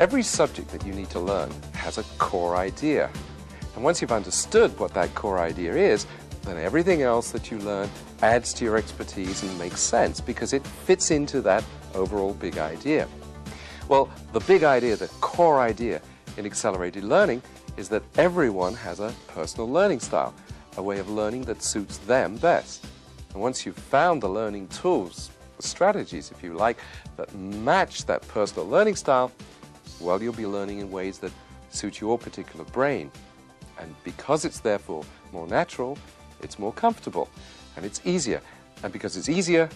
Every subject that you need to learn has a core idea. And once you've understood what that core idea is, then everything else that you learn adds to your expertise and makes sense because it fits into that overall big idea. Well, the big idea, the core idea in accelerated learning is that everyone has a personal learning style, a way of learning that suits them best. And once you've found the learning tools, the strategies, if you like, that match that personal learning style, well, you'll be learning in ways that suit your particular brain. And because it's therefore more natural, it's more comfortable, and it's easier. And because it's easier,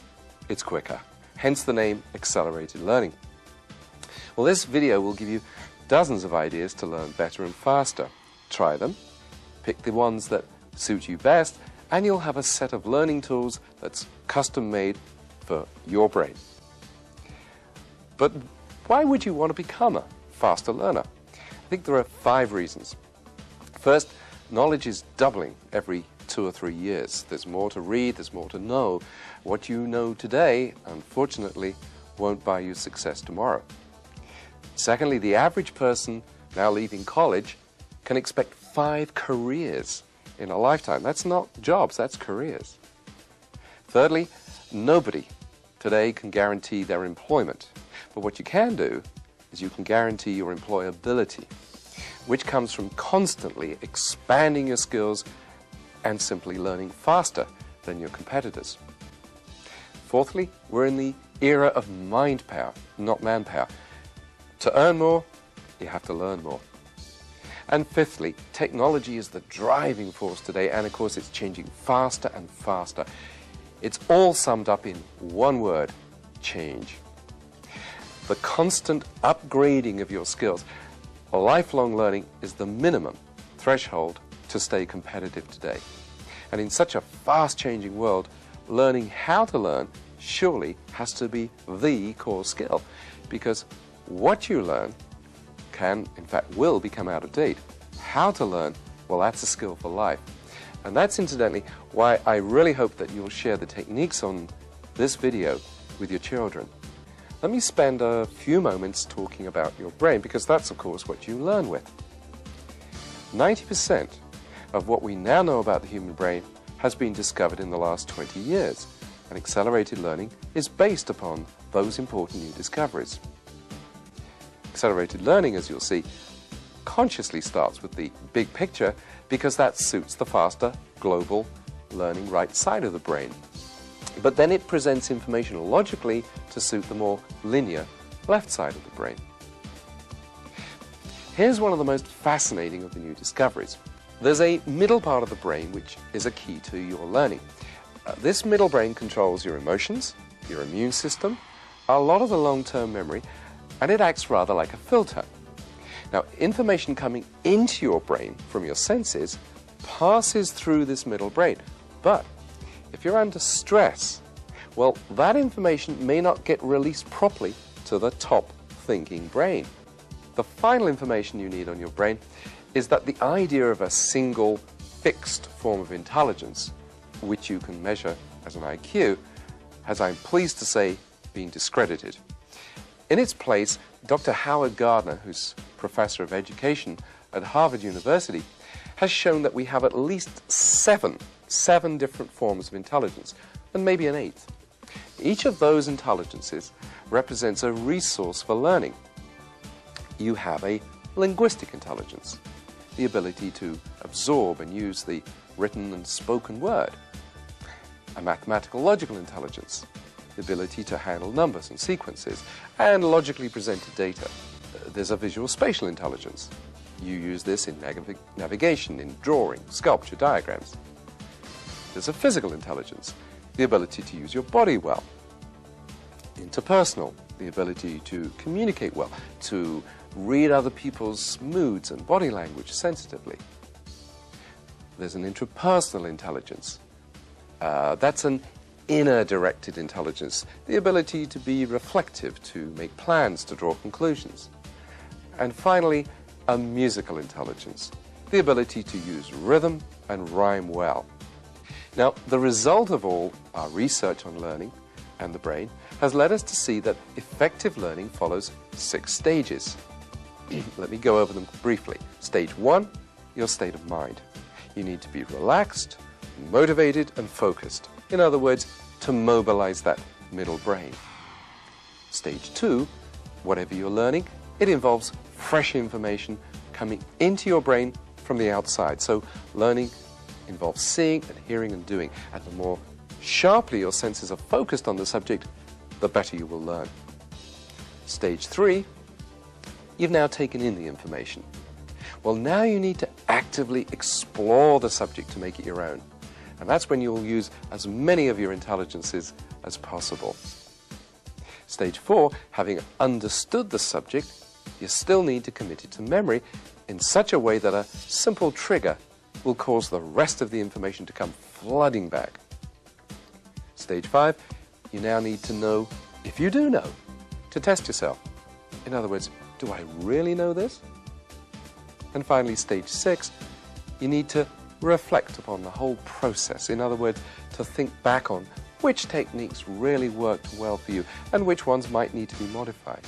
it's quicker. Hence the name accelerated learning. Well, this video will give you dozens of ideas to learn better and faster. Try them, pick the ones that suit you best, and you'll have a set of learning tools that's custom made for your brain. But why would you want to become a faster learner? I think there are 5 reasons. First, knowledge is doubling every 2 or 3 years. There's more to read, there's more to know. What you know today, unfortunately, won't buy you success tomorrow. Secondly, the average person now leaving college can expect 5 careers in a lifetime. That's not jobs, that's careers. Thirdly, nobody today can guarantee their employment. But what you can do is you can guarantee your employability, which comes from constantly expanding your skills and simply learning faster than your competitors. Fourthly, we're in the era of mind power, not manpower. To earn more, you have to learn more. And fifthly, technology is the driving force today, and of course it's changing faster and faster. It's all summed up in one word: change. The constant upgrading of your skills, lifelong learning, is the minimum threshold to stay competitive today. And in such a fast-changing world, learning how to learn surely has to be the core skill, because what you learn can, in fact, will become out of date. How to learn, well, that's a skill for life. And that's incidentally why I really hope that you'll share the techniques on this video with your children. Let me spend a few moments talking about your brain, because that's, of course, what you learn with. 90% of what we now know about the human brain has been discovered in the last 20 years, and accelerated learning is based upon those important new discoveries. Accelerated learning, as you'll see, consciously starts with the big picture because that suits the faster, global, learning right side of the brain. But then it presents information logically to suit the more linear left side of the brain. Here's one of the most fascinating of the new discoveries. There's a middle part of the brain which is a key to your learning. This middle brain controls your emotions, your immune system, a lot of the long-term memory, and it acts rather like a filter. Now, information coming into your brain from your senses passes through this middle brain, but if you're under stress, well, that information may not get released properly to the top thinking brain. The final information you need on your brain is that the idea of a single fixed form of intelligence, which you can measure as an IQ, has, I'm pleased to say, been discredited. In its place, Dr. Howard Gardner, who's professor of education at Harvard University, has shown that we have at least seven different forms of intelligence, and maybe an 8th. Each of those intelligences represents a resource for learning. You have a linguistic intelligence, the ability to absorb and use the written and spoken word. A mathematical logical intelligence, the ability to handle numbers and sequences and logically presented data. There's a visual spatial intelligence. You use this in navigation, in drawing, sculpture, diagrams. There's a physical intelligence, the ability to use your body well. Interpersonal, the ability to communicate well, to read other people's moods and body language sensitively. There's an intrapersonal intelligence. That's an inner-directed intelligence, the ability to be reflective, to make plans, to draw conclusions. And finally, a musical intelligence, the ability to use rhythm and rhyme well. Now, the result of all our research on learning and the brain has led us to see that effective learning follows 6 stages. Let me go over them briefly. Stage 1, your state of mind. You need to be relaxed, motivated and focused. In other words, to mobilize that middle brain. Stage 2, whatever you're learning, it involves fresh information coming into your brain from the outside. So learning involves seeing and hearing and doing. And the more sharply your senses are focused on the subject, the better you will learn. Stage 3, you've now taken in the information. Well, now you need to actively explore the subject to make it your own. And that's when you'll use as many of your intelligences as possible. Stage 4, having understood the subject, you still need to commit it to memory in such a way that a simple trigger will cause the rest of the information to come flooding back. Stage 5, you now need to know, if you do know, to test yourself. In other words, do I really know this? And finally, stage 6, you need to reflect upon the whole process. In other words, to think back on which techniques really worked well for you and which ones might need to be modified.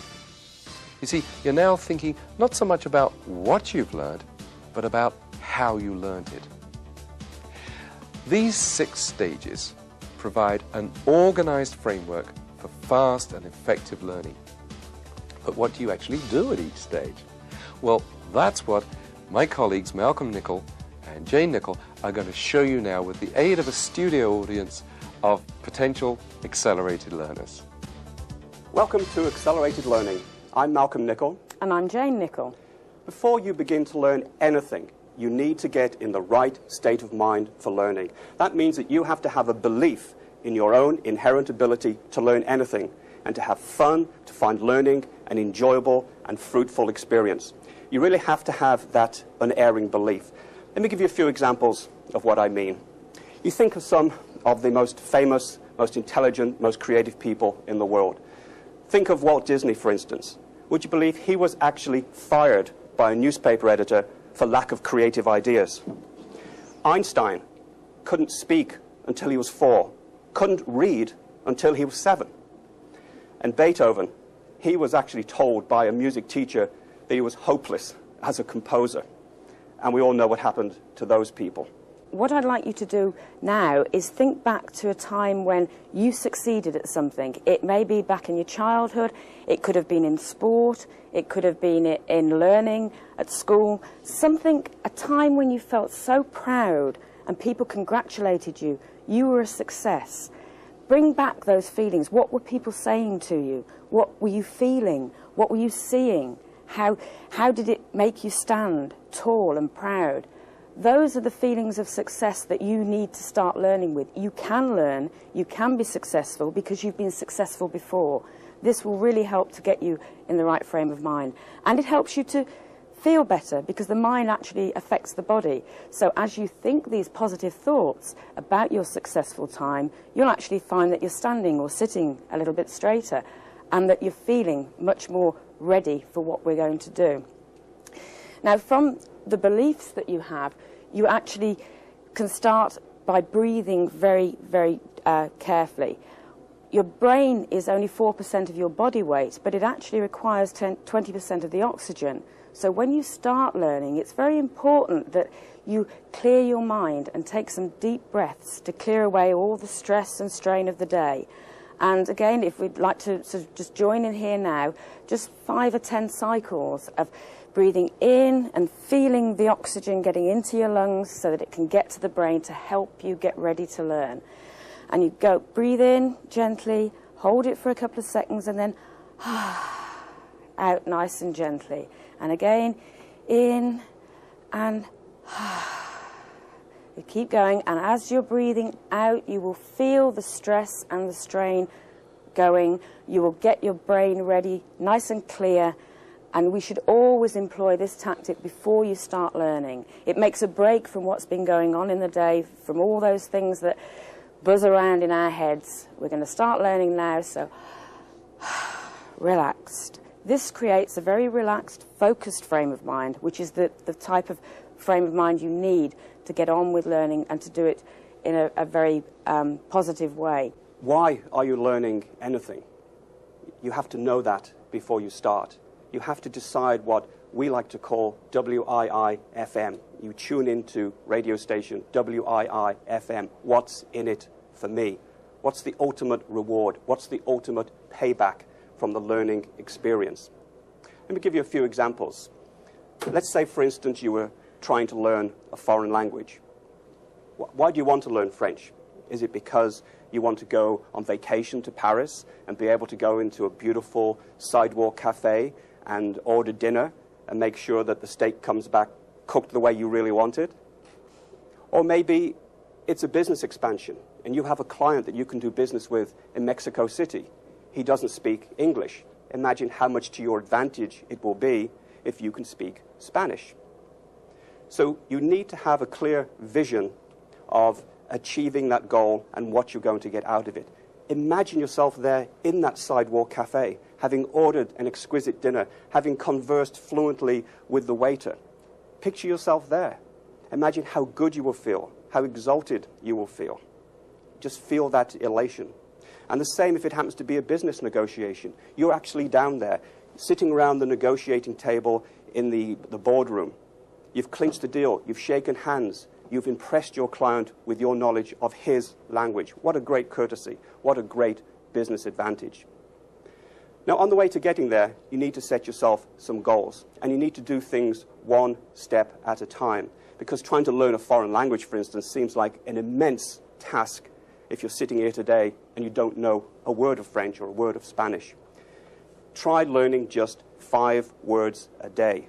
You see, you're now thinking not so much about what you've learned, but about how you learned it. These 6 stages provide an organized framework for fast and effective learning. But what do you actually do at each stage? Well, that's what my colleagues Malcolm Nicol and Jane Nicol are going to show you now with the aid of a studio audience of potential accelerated learners. Welcome to Accelerated Learning. I'm Malcolm Nicol. And I'm Jane Nicol. Before you begin to learn anything, you need to get in the right state of mind for learning. That means that you have to have a belief in your own inherent ability to learn anything and to have fun, to find learning an enjoyable and fruitful experience. You really have to have that unerring belief. Let me give you a few examples of what I mean. You think of some of the most famous, most intelligent, most creative people in the world. Think of Walt Disney, for instance. Would you believe he was actually fired by a newspaper editor for lack of creative ideas? Einstein couldn't speak until he was 4, couldn't read until he was 7. And Beethoven, he was actually told by a music teacher that he was hopeless as a composer. And we all know what happened to those people. What I'd like you to do now is think back to a time when you succeeded at something. It may be back in your childhood, it could have been in sport, it could have been in learning, at school. Something, a time when you felt so proud and people congratulated you, you were a success. Bring back those feelings. What were people saying to you? What were you feeling? What were you seeing? How did it make you stand tall and proud? Those are the feelings of success that you need to start learning with. You can learn, you can be successful because you've been successful before. This will really help to get you in the right frame of mind. And it helps you to feel better because the mind actually affects the body. So as you think these positive thoughts about your successful time, you'll actually find that you're standing or sitting a little bit straighter and that you're feeling much more ready for what we're going to do. Now, from the beliefs that you have, you actually can start by breathing very, very carefully. Your brain is only 4% of your body weight, but it actually requires 20% of the oxygen. So when you start learning, it's very important that you clear your mind and take some deep breaths to clear away all the stress and strain of the day. And again, if we'd like to sort of just join in here now, just 5 or 10 cycles of breathing in and feeling the oxygen getting into your lungs so that it can get to the brain to help you get ready to learn. And you go, breathe in gently, hold it for a couple of seconds, and then out nice and gently. And again, in and you keep going. And as you're breathing out, you will feel the stress and the strain going. You will get your brain ready, nice and clear. And we should always employ this tactic before you start learning. It makes a break from what's been going on in the day, from all those things that buzz around in our heads. We're going to start learning now, so relaxed. This creates a very relaxed, focused frame of mind, which is the type of frame of mind you need to get on with learning and to do it in a very positive way. Why are you learning anything? You have to know that before you start. You have to decide what we like to call WII-FM. You tune into radio station WII-FM. What's in it for me? What's the ultimate reward? What's the ultimate payback from the learning experience? Let me give you a few examples. Let's say, for instance, you were trying to learn a foreign language. Why do you want to learn French? Is it because you want to go on vacation to Paris and be able to go into a beautiful sidewalk cafe and order dinner and make sure that the steak comes back cooked the way you really want it? Or maybe it's a business expansion and you have a client that you can do business with in Mexico City. He doesn't speak English. Imagine how much to your advantage it will be if you can speak Spanish. So you need to have a clear vision of achieving that goal and what you're going to get out of it. Imagine yourself there in that sidewalk cafe, having ordered an exquisite dinner, having conversed fluently with the waiter. Picture yourself there. Imagine how good you will feel, how exalted you will feel. Just feel that elation. And the same if it happens to be a business negotiation. You're actually down there, sitting around the negotiating table in the boardroom. You've clinched the deal, you've shaken hands, you've impressed your client with your knowledge of his language. What a great courtesy, what a great business advantage. Now, on the way to getting there, you need to set yourself some goals, and you need to do things one step at a time, because trying to learn a foreign language, for instance, seems like an immense task if you're sitting here today and you don't know a word of French or a word of Spanish. Try learning just 5 words a day.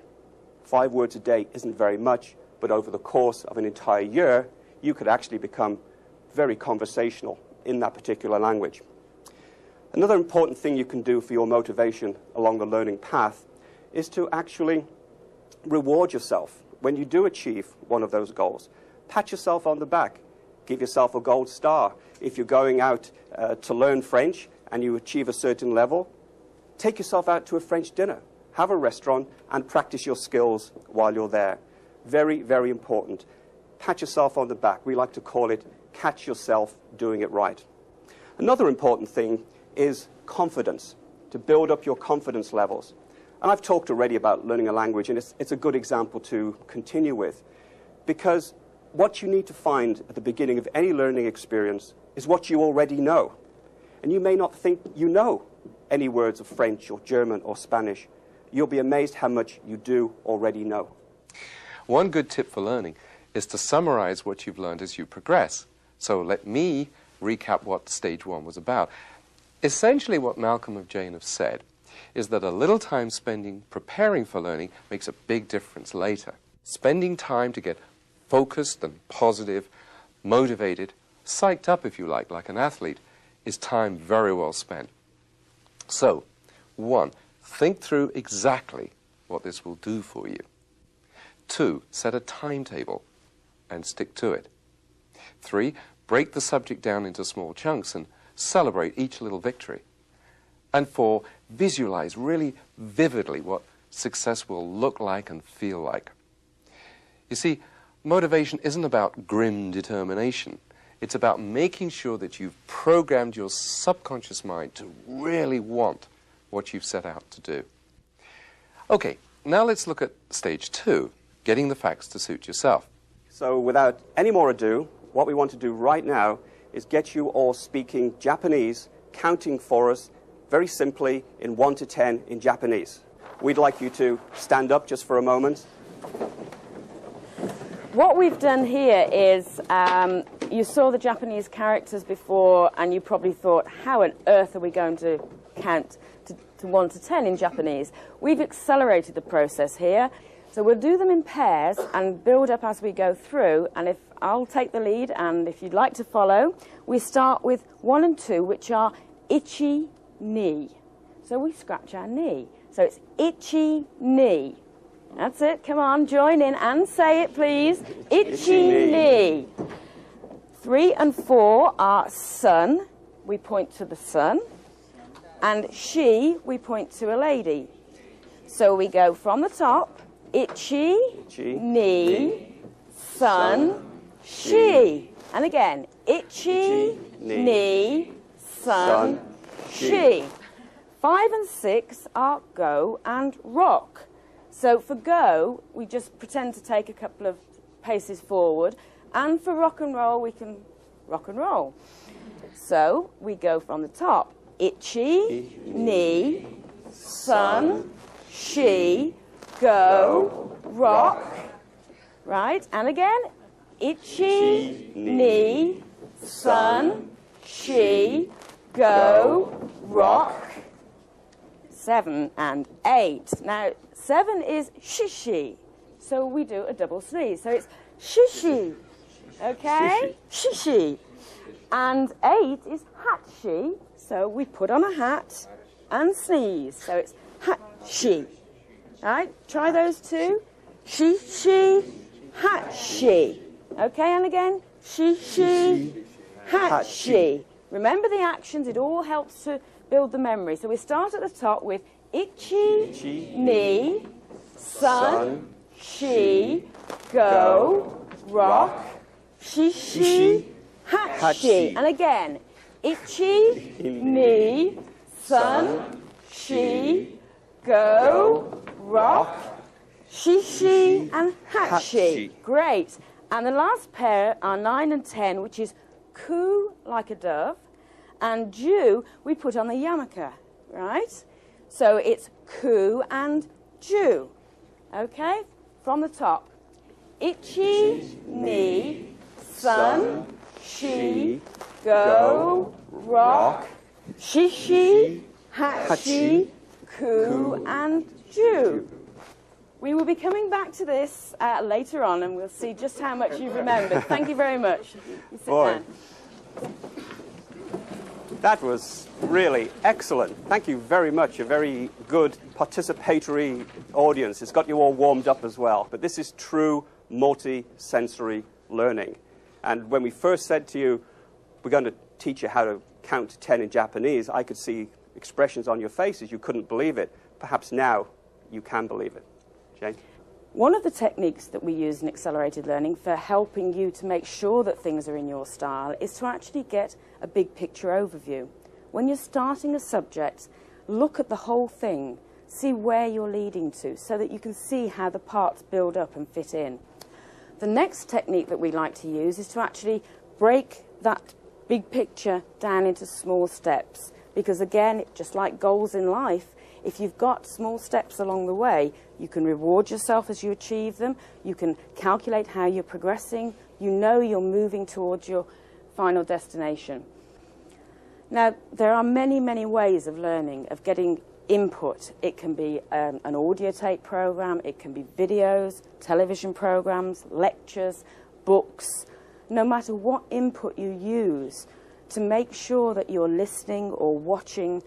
5 words a day isn't very much, but over the course of an entire year, you could actually become very conversational in that particular language. Another important thing you can do for your motivation along the learning path is to actually reward yourself when you do achieve one of those goals. Pat yourself on the back. Give yourself a gold star. If you're going out to learn French and you achieve a certain level, take yourself out to a French dinner. Have a restaurant and practice your skills while you're there. Very, very important. Pat yourself on the back. We like to call it catch yourself doing it right. Another important thing is confidence, to build up your confidence levels. And I've talked already about learning a language, and it's a good example to continue with, because what you need to find at the beginning of any learning experience is what you already know. And you may not think you know any words of French or German or Spanish. You'll be amazed how much you do already know. One good tip for learning is to summarize what you've learned as you progress. So let me recap what stage 1 was about. Essentially what Malcolm and Jane have said is that a little time spending preparing for learning makes a big difference later. Spending time to get focused and positive, motivated, psyched up if you like an athlete, is time very well spent. So, 1, think through exactly what this will do for you. 2, set a timetable and stick to it. 3, break the subject down into small chunks and celebrate each little victory. And 4, visualize really vividly what success will look like and feel like. You see, motivation isn't about grim determination. It's about making sure that you've programmed your subconscious mind to really want what you've set out to do. Okay, now let's look at stage 2, getting the facts to suit yourself. So without any more ado, what we want to do right now is get you all speaking Japanese, counting for us very simply in 1 to 10 in Japanese. We'd like you to stand up just for a moment. What we've done here is, you saw the Japanese characters before and you probably thought, how on earth are we going to count to 1 to 10 in Japanese? We've accelerated the process here. So we'll do them in pairs and build up as we go through, and if I'll take the lead, and if you'd like to follow, we start with 1 and 2, which are ichi, ni. So we scratch our knee. So it's ichi, ni. That's it, come on, join in and say it, please. Ichi, ni. 3 and 4 are sun. We point to the sun. And she, we point to a lady. So we go from the top. Ichi, ni, sun, she. And again, ichi, ni, sun, she. 5 and 6 are go and rock. So for go, we just pretend to take a couple of paces forward. And for rock and roll, we can rock and roll. So we go from the top. Itchy, knee, sun, she, go, rock. Right? And again. Itchy, knee, sun, she, go, rock. 7 and 8. Now, 7 is shishi. So we do a double sneeze. So it's shishi. Okay? Shishi. And 8 is hatshi. So we put on a hat and sneeze. So it's hatshi. Right? Try those two. Shishi, hatshi. Okay, and again. Shishi, hatshi. Remember the actions. It all helps to build the memory. So we start at the top with itchy, knee, sun, she, go, rock, shishi, hatchi. And again, itchy, knee, sun, she, go, rock, shishi, and hatchi. Great. And the last pair are 9 and 10, which is coo, like a dove, and ju, we put on the yarmulke, right? So it's coo and ju. Okay? From the top. Itchy, knee, sun, she, go, rock, shishi, hatchi, coo, and ju. We will be coming back to this later on, and we'll see just how much you've remembered. Thank you very much. You sit down. That was really excellent. Thank you very much. A very good participatory audience. It's got you all warmed up as well. But this is true multi-sensory learning. And when we first said to you, we're going to teach you how to count to 10 in Japanese, I could see expressions on your faces. You couldn't believe it. Perhaps now you can believe it. Jane? One of the techniques that we use in accelerated learning for helping you to make sure that things are in your style is to actually get a big picture overview. When you're starting a subject, look at the whole thing, see where you're leading to, so that you can see how the parts build up and fit in. The next technique that we like to use is to actually break that big picture down into small steps, because again, just like goals in life, if you've got small steps along the way, you can reward yourself as you achieve them, you can calculate how you're progressing, you know you're moving towards your final destination. Now, there are many, many ways of learning, of getting input. It can be an audio tape program, it can be videos, television programs, lectures, books. No matter what input you use, to make sure that you're listening or watching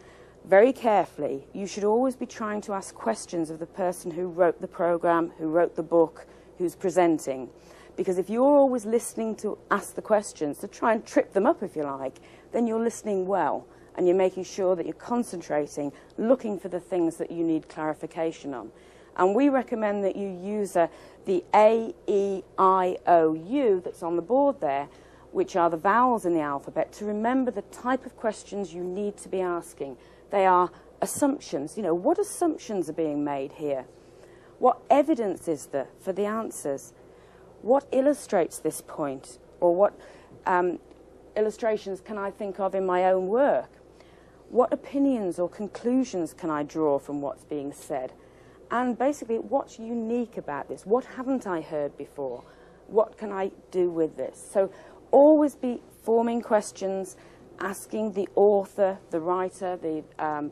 very carefully, you should always be trying to ask questions of the person who wrote the program, who wrote the book, who's presenting. Because if you're always listening to ask the questions, to try and trip them up if you like, then you're listening well and you're making sure that you're concentrating, looking for the things that you need clarification on. And we recommend that you use the A, E, I, O, U that's on the board there, which are the vowels in the alphabet, to remember the type of questions you need to be asking. They are assumptions. You know, what assumptions are being made here? What evidence is there for the answers? What illustrates this point? Or what illustrations can I think of in my own work? What opinions or conclusions can I draw from what's being said? And basically, what's unique about this? What haven't I heard before? What can I do with this? So always be forming questions, asking the author, the writer, the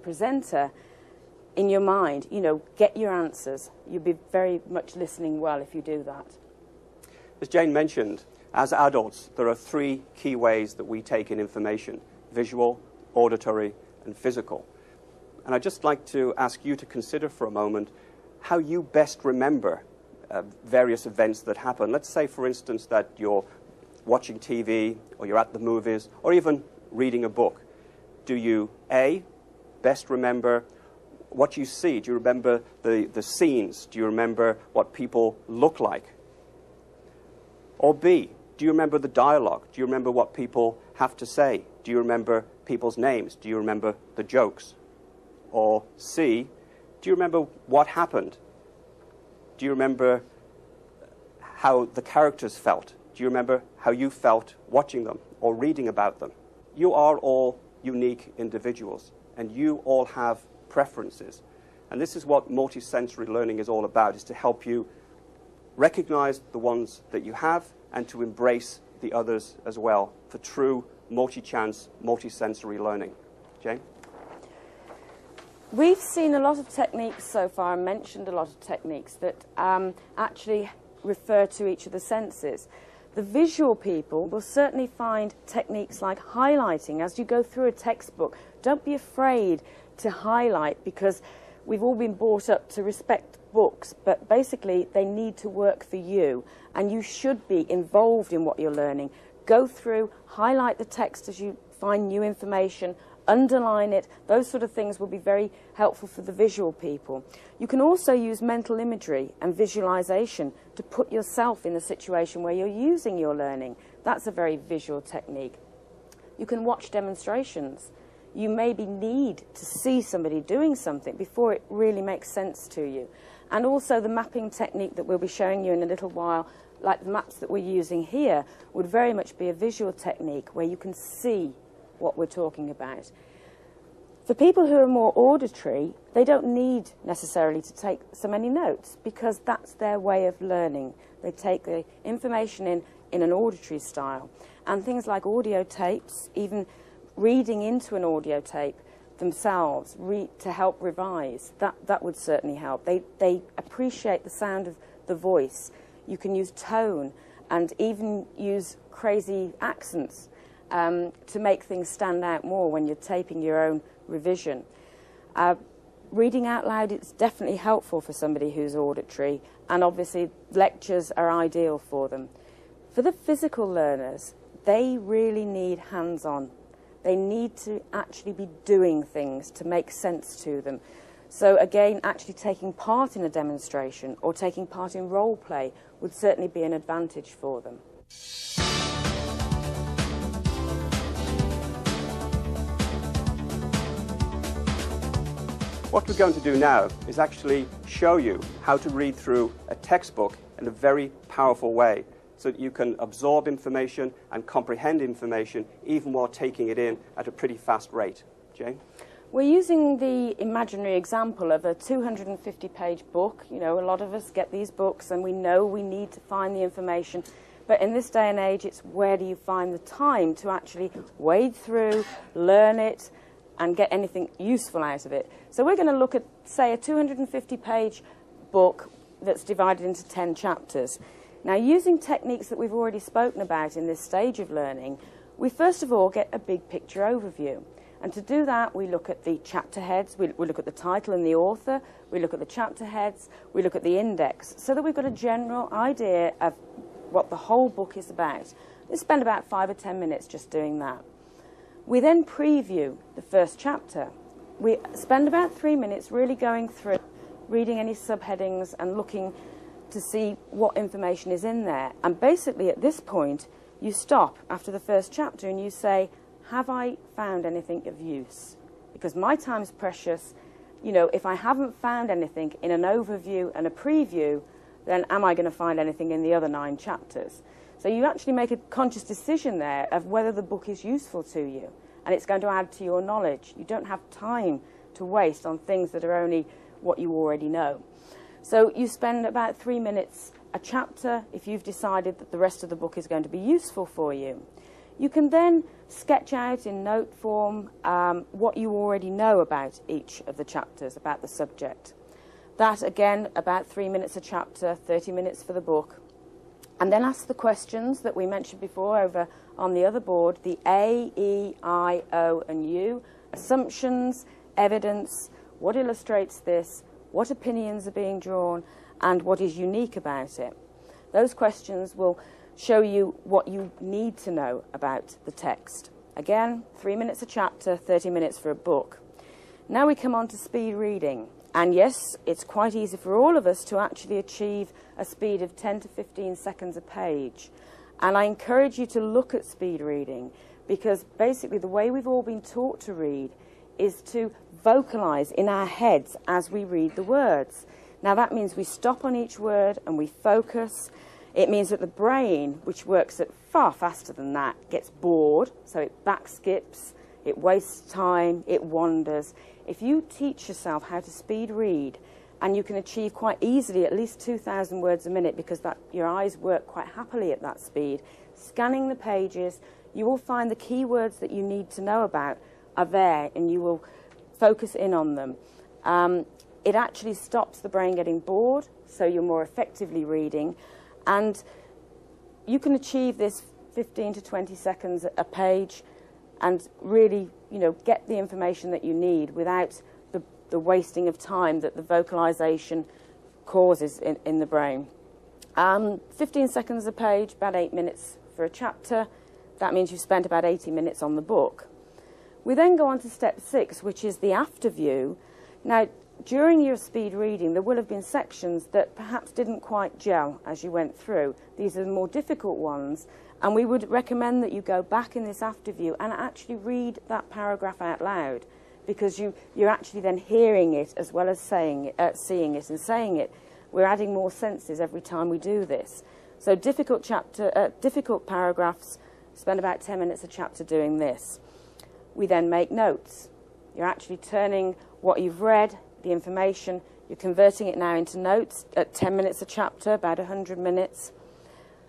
presenter in your mind, you know, get your answers. You'll be very much listening well if you do that. As Jane mentioned, as adults, there are 3 key ways that we take in information: visual, auditory, and physical. And I'd just like to ask you to consider for a moment how you best remember various events that happen. Let's say, for instance, that you're watching TV, or you're at the movies, or even reading a book. Do you, A, best remember what you see? Do you remember the scenes? Do you remember what people look like? Or B, do you remember the dialogue? Do you remember what people have to say? Do you remember people's names? Do you remember the jokes? Or C, do you remember what happened? Do you remember how the characters felt? Do you remember how you felt watching them or reading about them? You are all unique individuals, and you all have preferences. And this is what multisensory learning is all about, is to help you recognize the ones that you have and to embrace the others as well for true multi-chance, multisensory learning. Jane? We've seen a lot of techniques so far and mentioned a lot of techniques that actually refer to each of the senses. The visual people will certainly find techniques like highlighting. As you go through a textbook, don't be afraid to highlight, because we've all been brought up to respect books, but basically they need to work for you, and you should be involved in what you're learning. Go through, highlight the text as you find new information, underline it. Those sort of things will be very helpful for the visual people. You can also use mental imagery and visualization to put yourself in a situation where you're using your learning. That's a very visual technique. You can watch demonstrations. You maybe need to see somebody doing something before it really makes sense to you. And also the mapping technique that we'll be showing you in a little while, like the maps that we're using here, would very much be a visual technique where you can see what we're talking about. For people who are more auditory, they don't need necessarily to take so many notes, because that's their way of learning. They take the information in an auditory style. And things like audio tapes, even reading into an audio tape themselves to help revise, that would certainly help. They appreciate the sound of the voice. You can use tone and even use crazy accents to make things stand out more when you're taping your own revision. Reading out loud is definitely helpful for somebody who's auditory, and obviously lectures are ideal for them. For the physical learners, they really need hands-on. They need to actually be doing things to make sense to them. So again, actually taking part in a demonstration or taking part in role play would certainly be an advantage for them. What we're going to do now is actually show you how to read through a textbook in a very powerful way, so that you can absorb information and comprehend information even while taking it in at a pretty fast rate. Jane? We're using the imaginary example of a 250-page book. You know, a lot of us get these books and we know we need to find the information. But in this day and age, it's where do you find the time to actually wade through, learn it, and get anything useful out of it. So we're going to look at, say, a 250-page book that's divided into 10 chapters. Now, using techniques that we've already spoken about in this stage of learning, we first of all get a big picture overview. And to do that, we look at the chapter heads, we look at the title and the author, we look at the chapter heads, we look at the index, so that we've got a general idea of what the whole book is about. We spend about 5 or 10 minutes just doing that. We then preview the first chapter. We spend about 3 minutes really going through, reading any subheadings and looking to see what information is in there. And basically at this point, you stop after the first chapter and you say, have I found anything of use? Because my time's precious. You know, if I haven't found anything in an overview and a preview, then am I going to find anything in the other 9 chapters? So you actually make a conscious decision there of whether the book is useful to you, and it's going to add to your knowledge. You don't have time to waste on things that are only what you already know. So you spend about 3 minutes a chapter if you've decided that the rest of the book is going to be useful for you. You can then sketch out in note form what you already know about each of the chapters, about the subject. That, again, about 3 minutes a chapter, 30 minutes for the book. And then ask the questions that we mentioned before over on the other board, the A, E, I, O, and U. Assumptions, evidence, what illustrates this, what opinions are being drawn, and what is unique about it. Those questions will show you what you need to know about the text. Again, 3 minutes a chapter, 30 minutes for a book. Now we come on to speed reading. And yes, it's quite easy for all of us to actually achieve a speed of 10 to 15 seconds a page. And I encourage you to look at speed reading, because basically the way we've all been taught to read is to vocalize in our heads as we read the words. Now that means we stop on each word and we focus. It means that the brain, which works at far faster than that, gets bored, so it back skips, it wastes time, it wanders. If you teach yourself how to speed read, and you can achieve quite easily at least 2,000 words a minute because your eyes work quite happily at that speed, scanning the pages, you will find the key words that you need to know about are there, and you will focus in on them. It actually stops the brain getting bored, so you're more effectively reading. And you can achieve this 15 to 20 seconds a page and really, get the information that you need without the wasting of time that the vocalization causes in the brain. 15 seconds a page, about 8 minutes for a chapter. That means you've spent about 80 minutes on the book. We then go on to step 6, which is the after view. Now, during your speed reading, there will have been sections that perhaps didn't quite gel as you went through. These are the more difficult ones, and we would recommend that you go back in this after view and actually read that paragraph out loud, because you're actually then hearing it as well as seeing it and saying it. We're adding more senses every time we do this. So difficult paragraphs, spend about 10 minutes a chapter doing this. We then make notes. You're actually turning what you've read, the information, you're converting it now into notes at 10 minutes a chapter, about 100 minutes.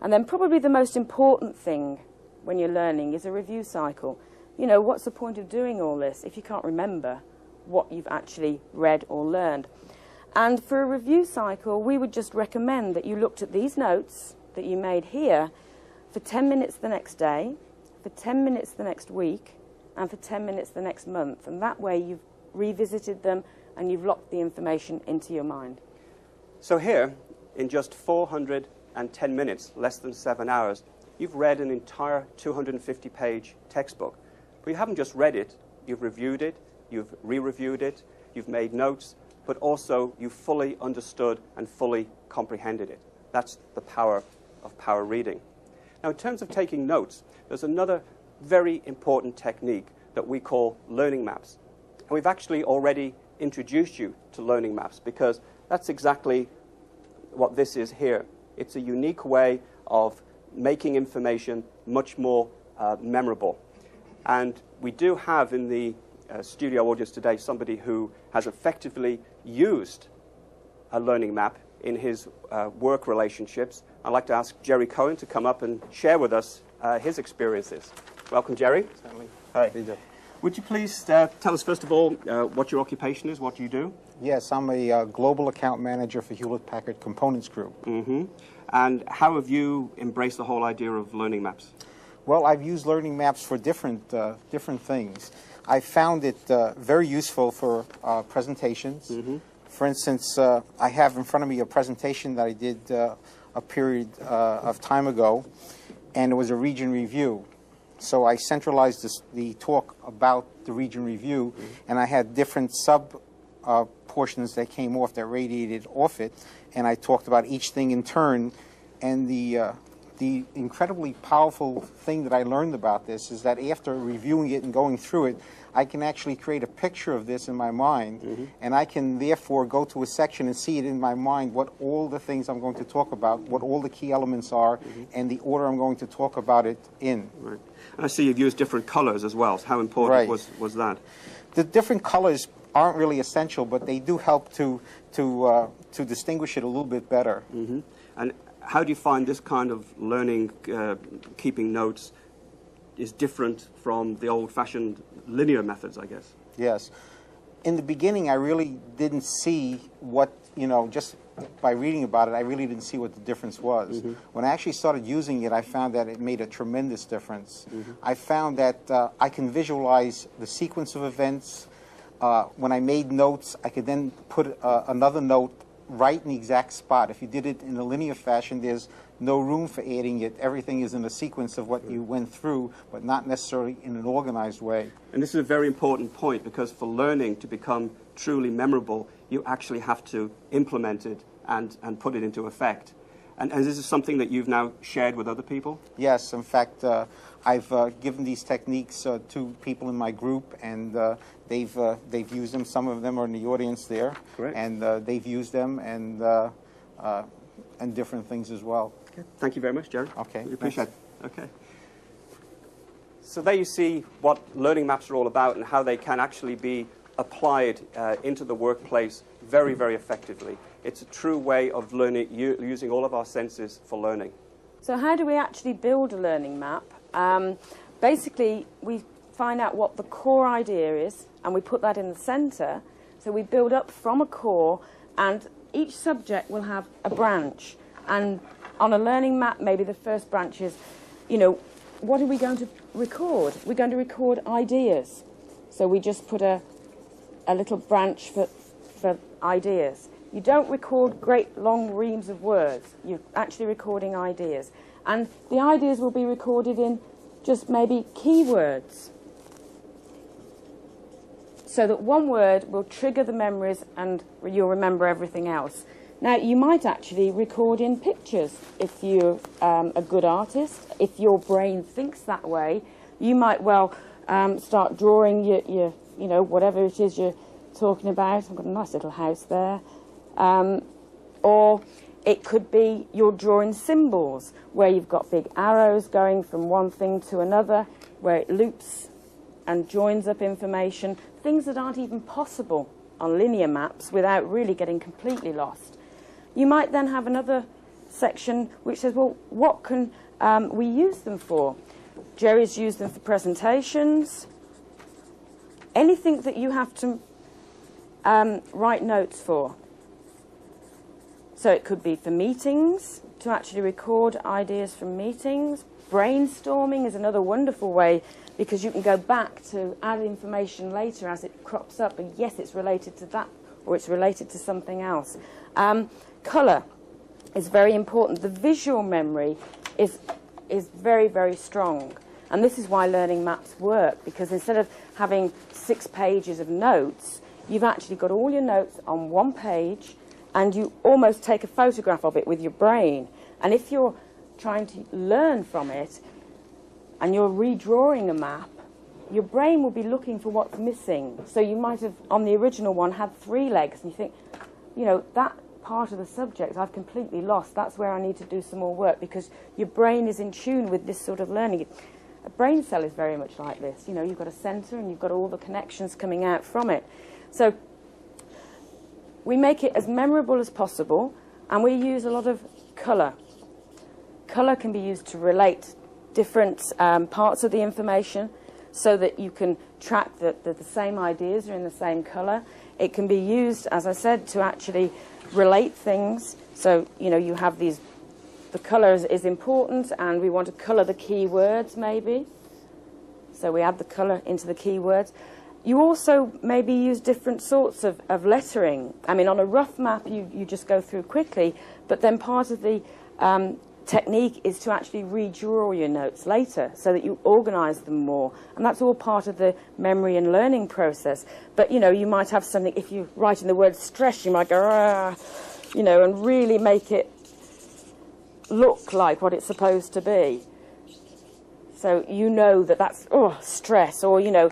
And then probably the most important thing when you're learning is a review cycle. What's the point of doing all this if you can't remember what you've actually read or learned? And for a review cycle, we would just recommend that you looked at these notes that you made here for 10 minutes the next day, for 10 minutes the next week, and for 10 minutes the next month. And that way you've revisited them and you've locked the information into your mind. So here, in just 410 minutes, less than 7 hours, you've read an entire 250-page textbook. But you haven't just read it, you've reviewed it, you've re-reviewed it, you've made notes, but also you've fully understood and fully comprehended it. That's the power of power reading. Now, in terms of taking notes, there's another very important technique that we call learning maps. And we've actually already introduced you to learning maps, because that's exactly what this is here. It's a unique way of making information much more memorable. And we do have in the studio audience today somebody who has effectively used a learning map in his work relationships. I'd like to ask Jerry Cohen to come up and share with us his experiences. Welcome, Jerry. Certainly. Hi. Would you please tell us, first of all, what your occupation is, what you do? Yes, I'm a global account manager for Hewlett-Packard Components Group. Mm-hmm. And how have you embraced the whole idea of learning maps? Well, I've used learning maps for different things. I found it very useful for presentations. Mm-hmm. For instance, I have in front of me a presentation that I did a period of time ago, and it was a region review. So I centralized the talk about the region review, and I had different portions that came off, that radiated off it, and I talked about each thing in turn. And the incredibly powerful thing that I learned about this is that after reviewing it and going through it, I can actually create a picture of this in my mind, and I can therefore go to a section and see it in my mind, what all the things I'm going to talk about, what all the key elements are, and the order I'm going to talk about it in. Right. And I see you've used different colors as well. So how important was that? The different colors aren't really essential, but they do help to distinguish it a little bit better. Mm-hmm. And how do you find this kind of learning, keeping notes, is different from the old-fashioned linear methods, I guess? Yes. In the beginning, I really didn't see what, just by reading about it, I really didn't see what the difference was. Mm-hmm. When I actually started using it, I found that it made a tremendous difference. Mm-hmm. I found that I can visualize the sequence of events. When I made notes, I could then put another note right in the exact spot. If you did it in a linear fashion, there's no room for adding it. Everything is in a sequence of what you went through, but not necessarily in an organized way. And this is a very important point, because for learning to become truly memorable, you actually have to implement it and put it into effect. And this is something that you've now shared with other people? Yes. In fact, I've given these techniques to people in my group, and they've used them. Some of them are in the audience there, Great. and they've used them and different things as well. Okay. Thank you very much, Jerry. Okay. We appreciate it. Okay. So there you see what learning maps are all about and how they can actually be applied into the workplace very, very effectively. It's a true way of learning, using all of our senses for learning. So how do we actually build a learning map? Basically, we find out what the core idea is, and we put that in the centre. So we build up from a core, and each subject will have a branch. And on a learning map, maybe the first branch is, you know, what are we going to record? We're going to record ideas. So we just put a little branch for ideas. You don't record great long reams of words. You're actually recording ideas. And the ideas will be recorded in just maybe keywords. So that one word will trigger the memories and you'll remember everything else. Now, you might actually record in pictures if you're a good artist. If your brain thinks that way, you might well start drawing your, you know, whatever it is you're talking about. I've got a nice little house there. Or it could be you're drawing symbols where you've got big arrows going from one thing to another, where it loops and joins up information, things that aren't even possible on linear maps without really getting completely lost. You might then have another section which says, well, what can we use them for? Jerry's used them for presentations. Anything that you have to write notes for. So it could be for meetings, to actually record ideas from meetings. Brainstorming is another wonderful way, because you can go back to add information later as it crops up, and yes, it's related to that, or it's related to something else. Colour is very important. The visual memory is very, very strong. And this is why learning maps work, because instead of having 6 pages of notes, you've actually got all your notes on one page, and you almost take a photograph of it with your brain. And if you're trying to learn from it, and you're redrawing a map, your brain will be looking for what's missing. So you might have, on the original one, had 3 legs, and you think, you know, that part of the subject I've completely lost. That's where I need to do some more work, because your brain is in tune with this sort of learning. A brain cell is very much like this. You know, you've got a centre and you've got all the connections coming out from it. So we make it as memorable as possible, and we use a lot of colour. Colour can be used to relate different parts of the information so that you can track that the same ideas are in the same colour. It can be used, as I said, to actually relate things. So, you know, you have these, the colour is important, and we want to colour the key words maybe. So we add the colour into the keywords. You also maybe use different sorts of lettering. I mean, on a rough map, you just go through quickly, but then part of the technique is to actually redraw your notes later so that you organise them more. And that's all part of the memory and learning process. But, you know, you might have something, if you're writing the word stress, you might go, you know, and really make it look like what it's supposed to be. So you know that that's, stress, or, you know,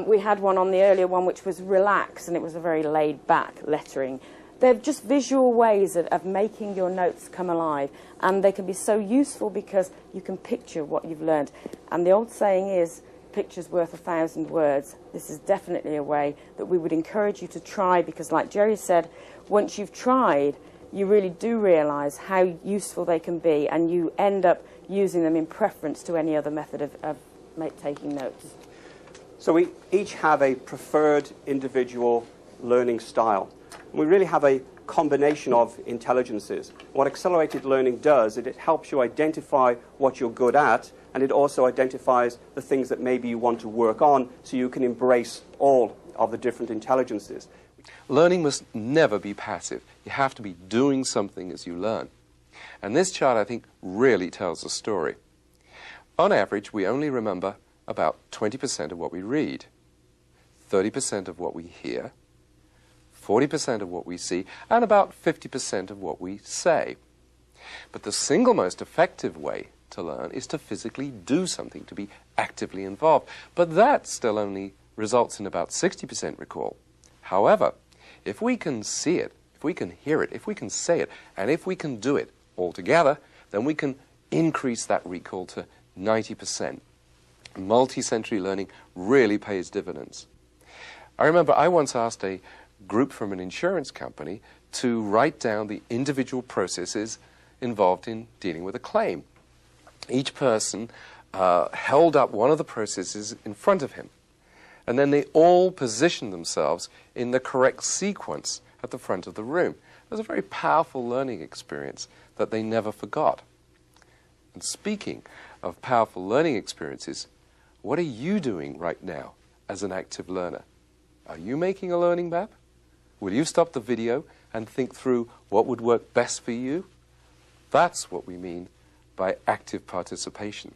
we had one on the earlier one which was relax, and it was a very laid-back lettering. They're just visual ways of making your notes come alive, and they can be so useful because you can picture what you've learned. And the old saying is, picture's worth 1,000 words. This is definitely a way that we would encourage you to try, because like Jerry said, once you've tried, you really do realise how useful they can be, and you end up using them in preference to any other method of taking notes. So we each have a preferred individual learning style. And we really have a combination of intelligences. What accelerated learning does is it helps you identify what you're good at, and it also identifies the things that maybe you want to work on, so you can embrace all of the different intelligences. Learning must never be passive. You have to be doing something as you learn. And this chart, I think, really tells a story. On average, we only remember about 20% of what we read, 30% of what we hear, 40% of what we see, and about 50% of what we say. But the single most effective way to learn is to physically do something, to be actively involved. But that still only results in about 60% recall. However, if we can see it, if we can hear it, if we can say it, and if we can do it all together, then we can increase that recall to 90%. Multi-sensory learning really pays dividends. I remember I once asked a group from an insurance company to write down the individual processes involved in dealing with a claim. Each person held up one of the processes in front of him, and then they all positioned themselves in the correct sequence at the front of the room. It was a very powerful learning experience that they never forgot. And speaking of powerful learning experiences, what are you doing right now as an active learner? Are you making a learning map? Will you stop the video and think through what would work best for you? That's what we mean by active participation.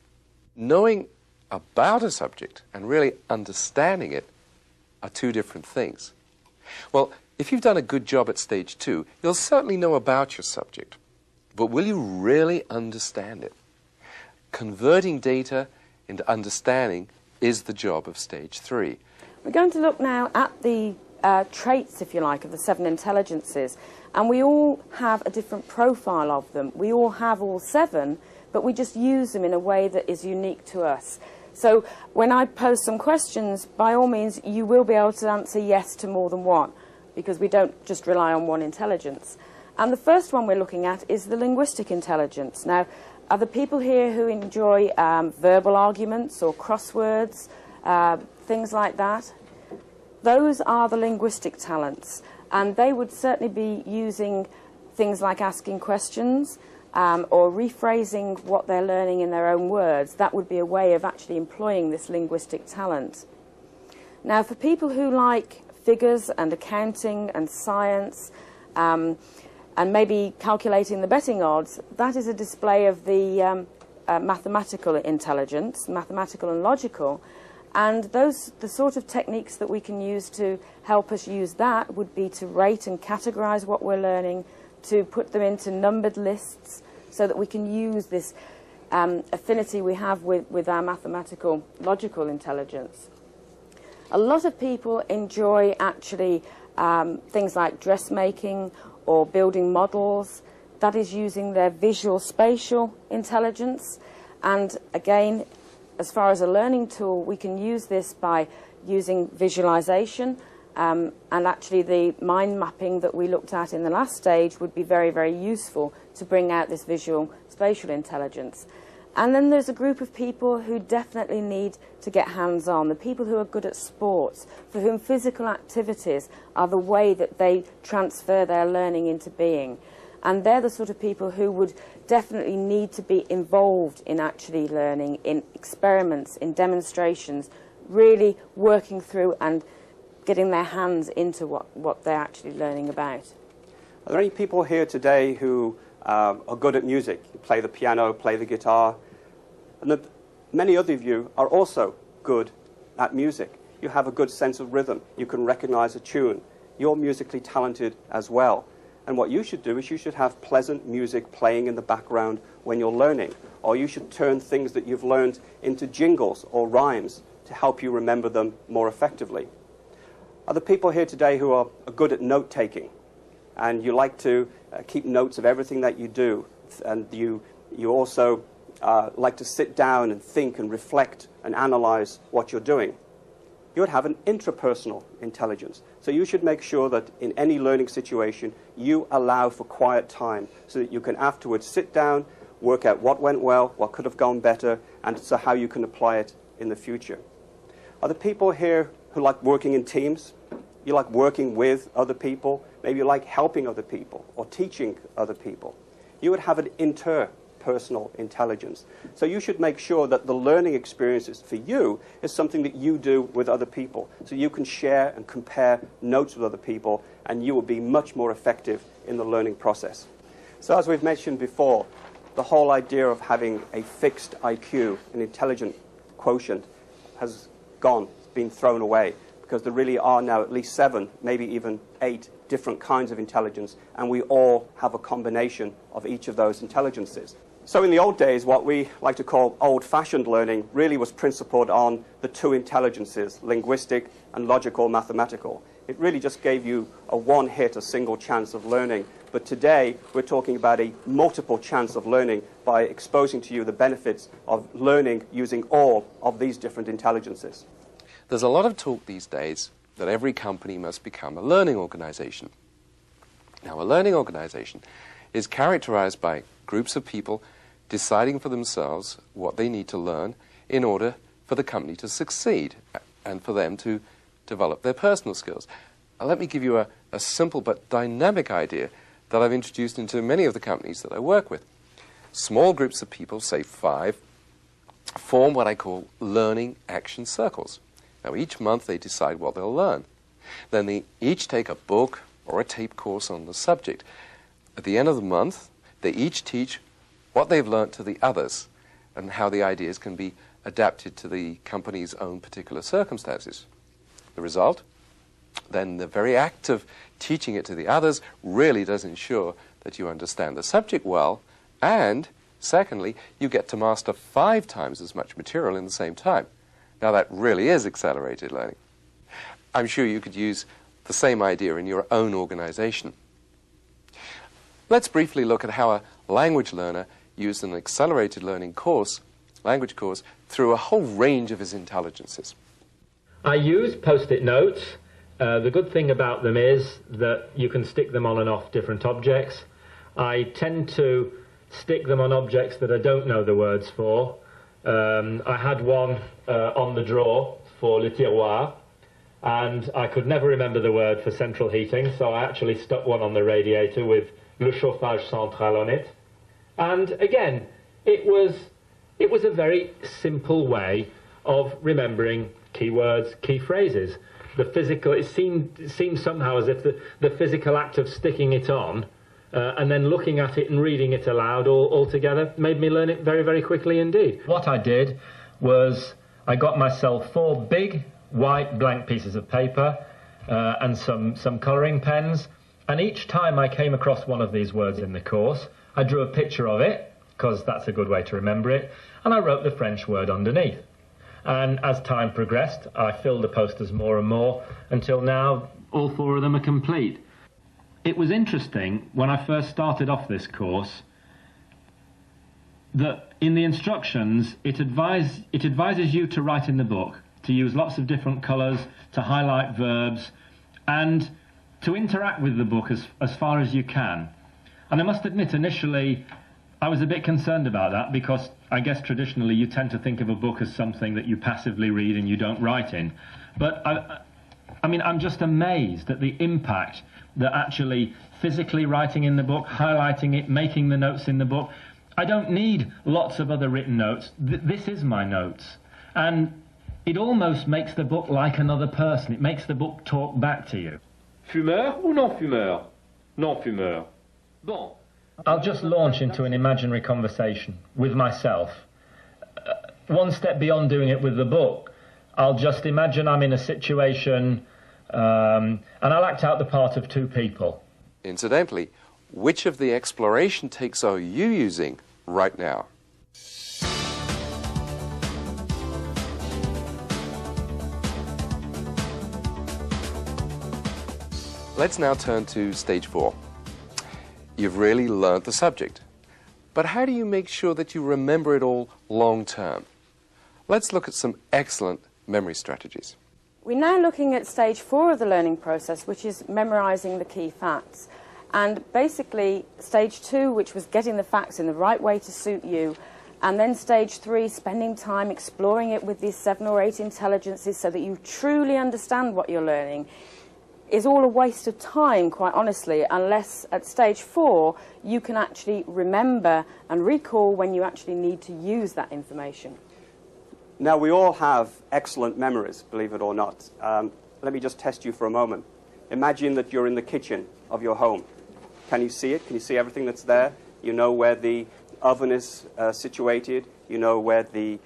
Knowing about a subject and really understanding it are two different things. Well, if you've done a good job at stage 2, you'll certainly know about your subject. But will you really understand it? Converting data into understanding is the job of stage 3. We're going to look now at the traits, if you like, of the 7 intelligences. And we all have a different profile of them. We all have all 7, but we just use them in a way that is unique to us. So when I pose some questions, by all means, you will be able to answer yes to more than one, because we don't just rely on one intelligence. And the first one we're looking at is the linguistic intelligence. Now, are there people here who enjoy verbal arguments or crosswords, things like that? Those are the linguistic talents, and they would certainly be using things like asking questions or rephrasing what they're learning in their own words. That would be a way of actually employing this linguistic talent. Now, for people who like figures and accounting and science, and maybe calculating the betting odds, that is a display of the mathematical intelligence, mathematical and logical. And the sort of techniques that we can use to help us use that would be to rate and categorize what we're learning, to put them into numbered lists so that we can use this affinity we have with our mathematical, logical intelligence. A lot of people enjoy actually things like dressmaking or building models. That is using their visual spatial intelligence. And again, as far as a learning tool, we can use this by using visualization, and actually the mind mapping that we looked at in the last stage would be very, very useful to bring out this visual spatial intelligence. And then there's a group of people who definitely need to get hands-on, the people who are good at sports, for whom physical activities are the way that they transfer their learning into being. And they're the sort of people who would definitely need to be involved in actually learning, in experiments, in demonstrations, really working through and getting their hands into what they're actually learning about. Are there any people here today who are good at music? You play the piano, play the guitar, and many other of you are also good at music. You have a good sense of rhythm. You can recognize a tune. You're musically talented as well. And what you should do is you should have pleasant music playing in the background when you're learning. Or you should turn things that you've learned into jingles or rhymes to help you remember them more effectively. Are there people here today who are good at note-taking? And you like to keep notes of everything that you do. And you also like to sit down and think and reflect and analyze what you're doing. You would have an intrapersonal intelligence. So you should make sure that in any learning situation, you allow for quiet time so that you can afterwards sit down, work out what went well, what could have gone better, and so how you can apply it in the future. Are there people here who like working in teams? You like working with other people? Maybe you like helping other people or teaching other people. You would have an interpersonal intelligence. So you should make sure that the learning experiences for you is something that you do with other people. So you can share and compare notes with other people, and you will be much more effective in the learning process. So as we've mentioned before, the whole idea of having a fixed IQ, an intelligent quotient, has gone, been thrown away, because there really are now at least 7, maybe even 8 different kinds of intelligence, and we all have a combination of each of those intelligences. So in the old days, what we like to call old-fashioned learning really was principled on the two intelligences, linguistic and logical mathematical. It really just gave you a one-hit, a single chance of learning. But today, we're talking about a multiple chance of learning by exposing to you the benefits of learning using all of these different intelligences. There's a lot of talk these days that every company must become a learning organization. Now, a learning organization is characterized by groups of people deciding for themselves what they need to learn in order for the company to succeed and for them to develop their personal skills. Let me give you a simple but dynamic idea that I've introduced into many of the companies that I work with. Small groups of people, say 5, form what I call learning action circles. Now, each month they decide what they'll learn. Then they each take a book or a tape course on the subject. At the end of the month, they each teach what they've learnt to the others and how the ideas can be adapted to the company's own particular circumstances. The result? Then the very act of teaching it to the others really does ensure that you understand the subject well, and secondly, you get to master 5 times as much material in the same time. Now, that really is accelerated learning. I'm sure you could use the same idea in your own organization. Let's briefly look at how a language learner used an accelerated learning course, language course, through a whole range of his intelligences. I use post-it notes. The good thing about them is that you can stick them on and off different objects. I tend to stick them on objects that I don't know the words for. I had one on the drawer for le tiroir, and I could never remember the word for central heating, so I actually stuck one on the radiator with le chauffage central on it. And again, it was a very simple way of remembering keywords, key phrases. The physical, it seemed somehow as if the physical act of sticking it on and then looking at it and reading it aloud all together made me learn it very, very quickly indeed. What I did was I got myself 4 big white blank pieces of paper and some colouring pens, and each time I came across one of these words in the course, I drew a picture of it, because that's a good way to remember it, and I wrote the French word underneath. And as time progressed, I filled the posters more and more, until now all 4 of them are complete. It was interesting, when I first started off this course, that in the instructions, it advises you to write in the book, to use lots of different colours, to highlight verbs, and to interact with the book as far as you can. And I must admit, initially, I was a bit concerned about that, because I guess traditionally you tend to think of a book as something that you passively read and you don't write in. But I mean, I'm just amazed at the impact that actually physically writing in the book, highlighting it, making the notes in the book. I don't need lots of other written notes. This is my notes. And it almost makes the book like another person. It makes the book talk back to you. Fumeur ou non fumeur? Non fumeur. Bon. I'll just launch into an imaginary conversation with myself. One step beyond doing it with the book, I'll just imagine I'm in a situation and I'll act out the part of 2 people. Incidentally, which of the exploration takes are you using right now? Let's now turn to stage 4. You've really learned the subject. But how do you make sure that you remember it all long term? Let's look at some excellent memory strategies. We're now looking at stage 4 of the learning process, which is memorizing the key facts. And basically, stage 2, which was getting the facts in the right way to suit you, and then stage 3, spending time exploring it with these 7 or 8 intelligences so that you truly understand what you're learning, is all a waste of time, quite honestly, unless at stage 4 you can actually remember and recall when you actually need to use that information. Now, we all have excellent memories, believe it or not. Let me just test you for a moment. Imagine that you're in the kitchen of your home. Can you see it? Can you see everything that's there? You know where the oven is situated. You know where the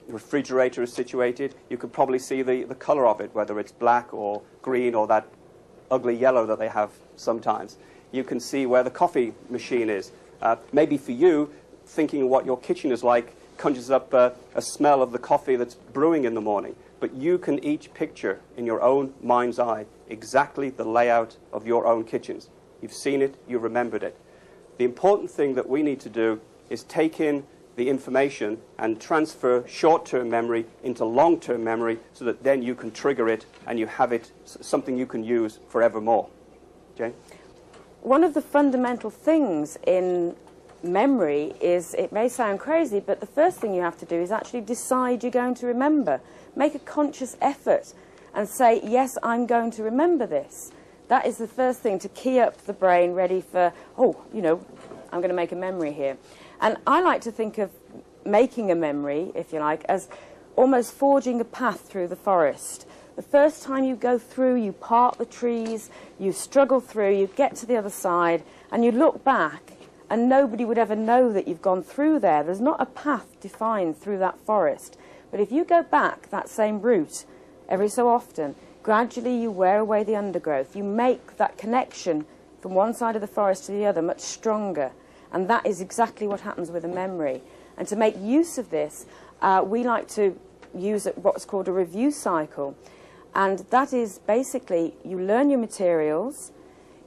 refrigerator is situated. You could probably see the color of it, whether it's black or green or that ugly yellow that they have sometimes. You can see where the coffee machine is. Maybe for you, thinking what your kitchen is like conjures up a smell of the coffee that's brewing in the morning. But you can each picture in your own mind's eye exactly the layout of your own kitchens. You've seen it, you remembered it. The important thing that we need to do is take in the information and transfer short-term memory into long-term memory so that then you can trigger it and you have it something you can use forevermore. Jane? One of the fundamental things in memory is, it may sound crazy, but the first thing you have to do is actually decide you're going to remember. Make a conscious effort and say, yes, I'm going to remember this. That is the first thing to key up the brain ready for, oh, you know, I'm going to make a memory here. And I like to think of making a memory, if you like, as almost forging a path through the forest. The first time you go through, you part the trees, you struggle through, you get to the other side, and you look back, and nobody would ever know that you've gone through there. There's not a path defined through that forest. But if you go back that same route every so often, gradually you wear away the undergrowth. You make that connection from one side of the forest to the other much stronger. And that is exactly what happens with a memory. And to make use of this, we like to use what's called a review cycle. And that is basically, you learn your materials,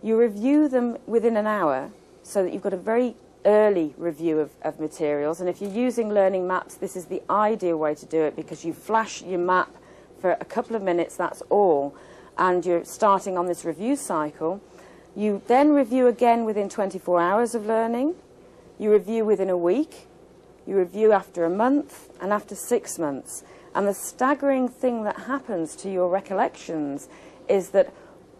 you review them within an hour, so that you've got a very early review of materials. And if you're using learning maps, this is the ideal way to do it, because you flash your map for a couple of minutes, that's all, and you're starting on this review cycle. You then review again within 24 hours of learning, you review within a week, you review after a month, and after 6 months. And the staggering thing that happens to your recollections is that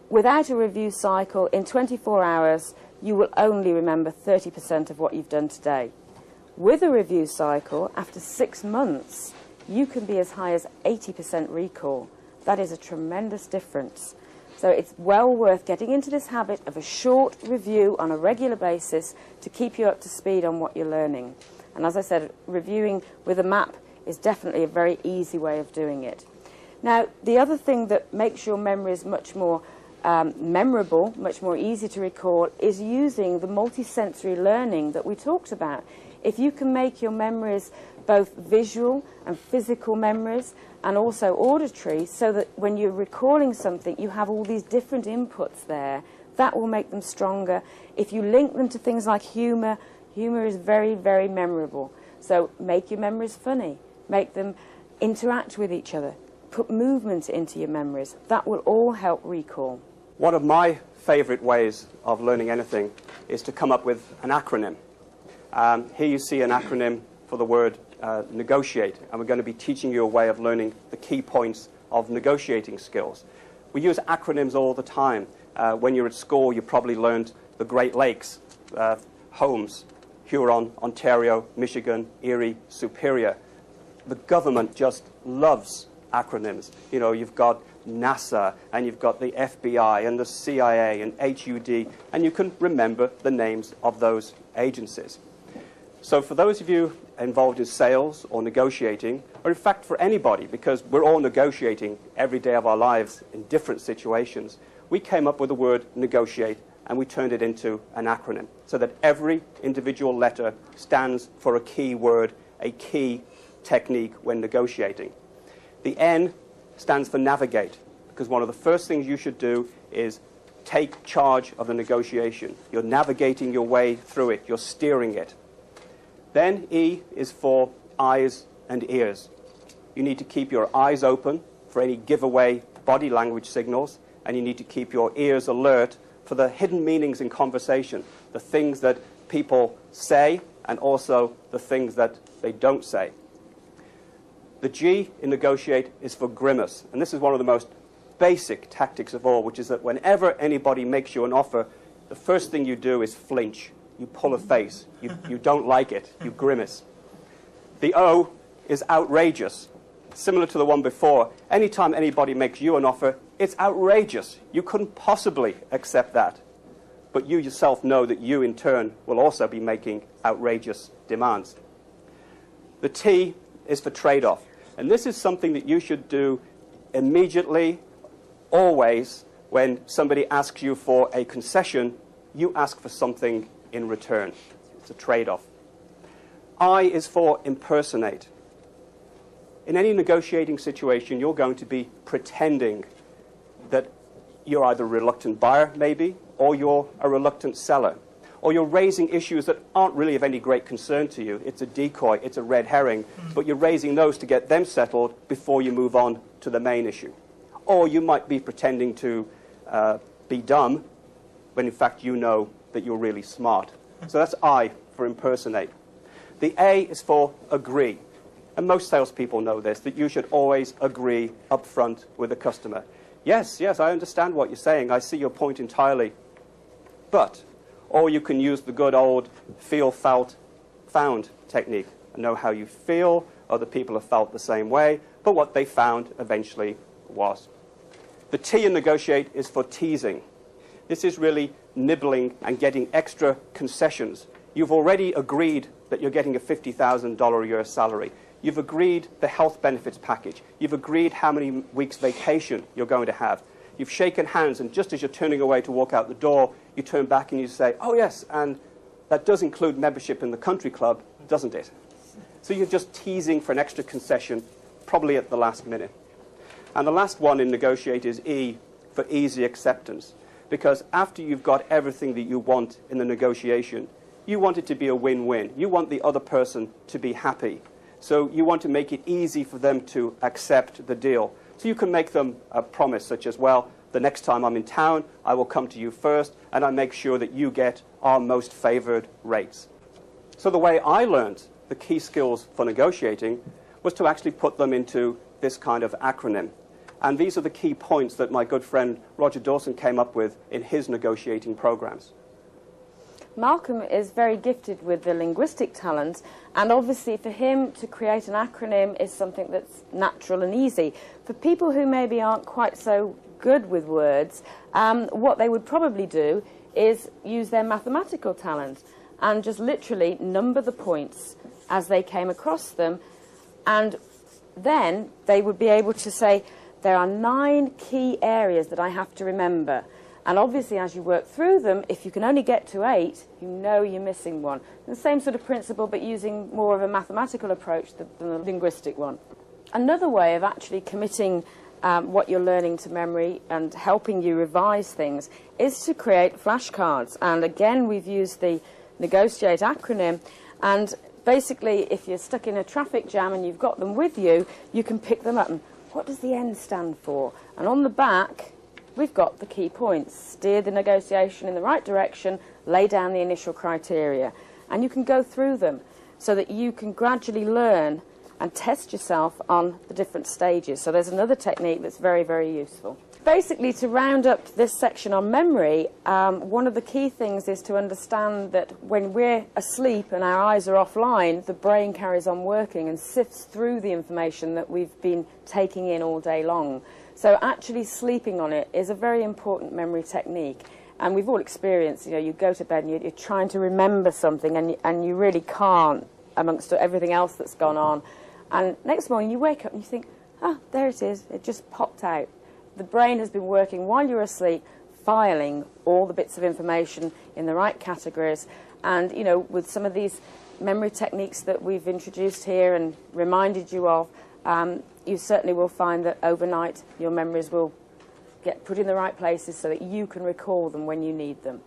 without a review cycle, in 24 hours, you will only remember 30% of what you've done today. With a review cycle, after 6 months, you can be as high as 80% recall. That is a tremendous difference. So it's well worth getting into this habit of a short review on a regular basis to keep you up to speed on what you're learning. And as I said, reviewing with a map is definitely a very easy way of doing it. Now, the other thing that makes your memories much more memorable, much more easy to recall, is using the multisensory learning that we talked about. If you can make your memories both visual and physical memories and also auditory, so that when you're recalling something you have all these different inputs there, that will make them stronger. If you link them to things like humour, humour is very, very memorable. So make your memories funny, make them interact with each other, put movement into your memories. That will all help recall. One of my favourite ways of learning anything is to come up with an acronym. Here you see an acronym for the word negotiate, and we're going to be teaching you a way of learning the key points of negotiating skills. We use acronyms all the time. When you're at school, you probably learned the Great Lakes, Holmes, Huron, Ontario, Michigan, Erie, Superior. The government just loves acronyms. You know, you've got NASA, and you've got the FBI, and the CIA, and HUD, and you can remember the names of those agencies. So for those of you involved in sales or negotiating, or in fact for anybody, because we're all negotiating every day of our lives in different situations, we came up with the word negotiate, and we turned it into an acronym, so that every individual letter stands for a key word, a key technique when negotiating. The N stands for navigate, because one of the first things you should do is take charge of the negotiation. You're navigating your way through it. You're steering it. Then E is for eyes and ears. You need to keep your eyes open for any giveaway body language signals, and you need to keep your ears alert for the hidden meanings in conversation, the things that people say and also the things that they don't say. The G in negotiate is for grimace, and this is one of the most basic tactics of all, which is that whenever anybody makes you an offer, the first thing you do is flinch. You pull a face. You don't like it. You grimace. The O is outrageous, similar to the one before. Anytime anybody makes you an offer, it's outrageous. You couldn't possibly accept that. But you yourself know that you, in turn, will also be making outrageous demands. The T is for trade-off. And this is something that you should do immediately, always. When somebody asks you for a concession, you ask for something in return. It's a trade-off. I is for impersonate. In any negotiating situation, you're going to be pretending that you're either a reluctant buyer, maybe, or you're a reluctant seller. Or you're raising issues that aren't really of any great concern to you. It's a decoy, it's a red herring, but you're raising those to get them settled before you move on to the main issue. Or you might be pretending to be dumb when in fact you know that you're really smart. So that's I for impersonate. The A is for agree. And most salespeople know this, that you should always agree up front with the customer. Yes, yes, I understand what you're saying. I see your point entirely. But, or you can use the good old feel, felt, found technique. I know how you feel, other people have felt the same way, but what they found eventually was. The T in negotiate is for teasing. This is really nibbling and getting extra concessions. You've already agreed that you're getting a $50,000 a year salary. You've agreed the health benefits package. You've agreed how many weeks vacation you're going to have. You've shaken hands, and just as you're turning away to walk out the door, you turn back and you say, oh yes, and that does include membership in the country club, doesn't it? So you're just teasing for an extra concession, probably at the last minute. And the last one in negotiate is E, for easy acceptance. Because after you've got everything that you want in the negotiation, you want it to be a win-win. You want the other person to be happy. So you want to make it easy for them to accept the deal. So you can make them a promise such as, well, the next time I'm in town, I will come to you first, and I make sure that you get our most favored rates. So the way I learned the key skills for negotiating was to actually put them into this kind of acronym. And these are the key points that my good friend Roger Dawson came up with in his negotiating programs. Malcolm is very gifted with the linguistic talent, and obviously for him to create an acronym is something that's natural and easy. For people who maybe aren't quite so good with words, what they would probably do is use their mathematical talent and just literally number the points as they came across them, and then they would be able to say, there are 9 key areas that I have to remember. And obviously, as you work through them, if you can only get to 8, you know you're missing one. The same sort of principle, but using more of a mathematical approach than the linguistic one. Another way of actually committing what you're learning to memory and helping you revise things is to create flashcards. And again, we've used the negotiate acronym. And basically, if you're stuck in a traffic jam and you've got them with you, you can pick them up. And what does the N stand for? And on the back, we've got the key points. Steer the negotiation in the right direction, lay down the initial criteria. And you can go through them so that you can gradually learn and test yourself on the different stages. So there's another technique that's very, very useful. Basically, to round up this section on memory, one of the key things is to understand that when we're asleep and our eyes are offline, the brain carries on working and sifts through the information that we've been taking in all day long. So actually sleeping on it is a very important memory technique. And we've all experienced, you know, you go to bed and you're trying to remember something and you really can't amongst everything else that's gone on. And next morning you wake up and you think, oh, there it is, it just popped out. The brain has been working while you're asleep, filing all the bits of information in the right categories. And, you know, with some of these memory techniques that we've introduced here and reminded you of, you certainly will find that overnight your memories will get put in the right places so that you can recall them when you need them.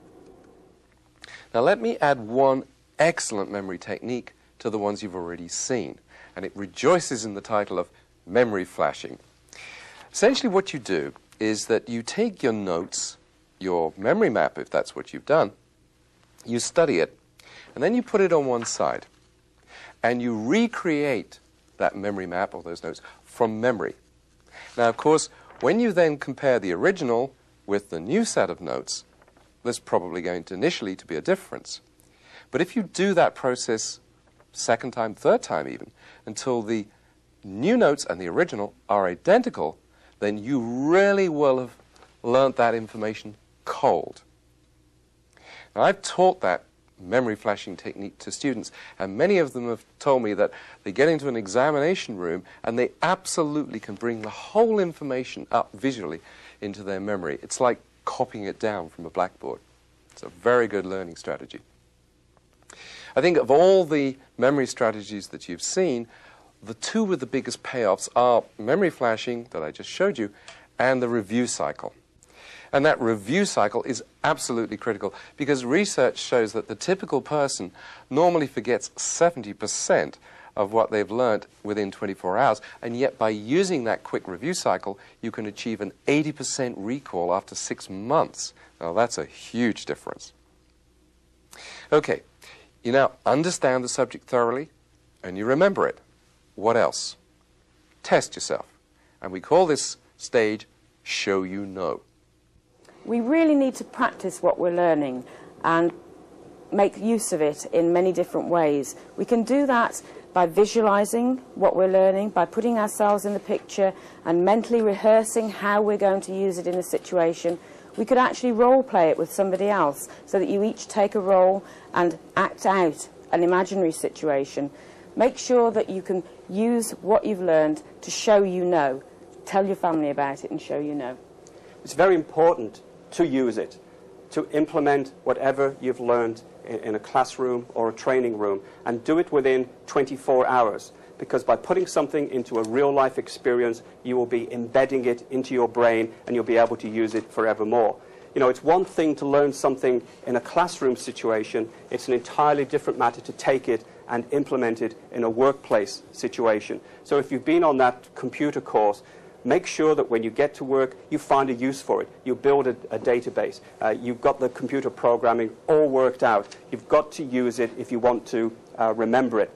Now let me add one excellent memory technique to the ones you've already seen, and it rejoices in the title of memory flashing. Essentially what you do is that you take your notes, your memory map, if that's what you've done, you study it, and then you put it on one side, and you recreate that memory map or those notes from memory. Now, of course, when you then compare the original with the new set of notes, there's probably going to initially to be a difference. But if you do that process second time, third time even, until the new notes and the original are identical, then you really will have learnt that information cold. Now, I've taught that memory flashing technique to students, and many of them have told me that they get into an examination room and they absolutely can bring the whole information up visually into their memory. It's like copying it down from a blackboard. It's a very good learning strategy. I think of all the memory strategies that you've seen, the two with the biggest payoffs are memory flashing that I just showed you and the review cycle. And that review cycle is absolutely critical because research shows that the typical person normally forgets 70% of what they've learnt within 24 hours, and yet by using that quick review cycle, you can achieve an 80% recall after 6 months. Now that's a huge difference. Okay, you now understand the subject thoroughly, and you remember it. What else? Test yourself. And we call this stage show you know. We really need to practice what we're learning and make use of it in many different ways. We can do that by visualizing what we're learning, by putting ourselves in the picture and mentally rehearsing how we're going to use it in a situation. We could actually role play it with somebody else so that you each take a role and act out an imaginary situation. Make sure that you can use what you've learned to show you know. Tell your family about it and show you know. It's very important to use it, to implement whatever you've learned in a classroom or a training room, and do it within 24 hours. Because by putting something into a real-life experience, you will be embedding it into your brain and you'll be able to use it forevermore. You know, it's one thing to learn something in a classroom situation. It's an entirely different matter to take it and implement it in a workplace situation. So if you've been on that computer course, make sure that when you get to work, you find a use for it. You build a database. You've got the computer programming all worked out. You've got to use it if you want to remember it.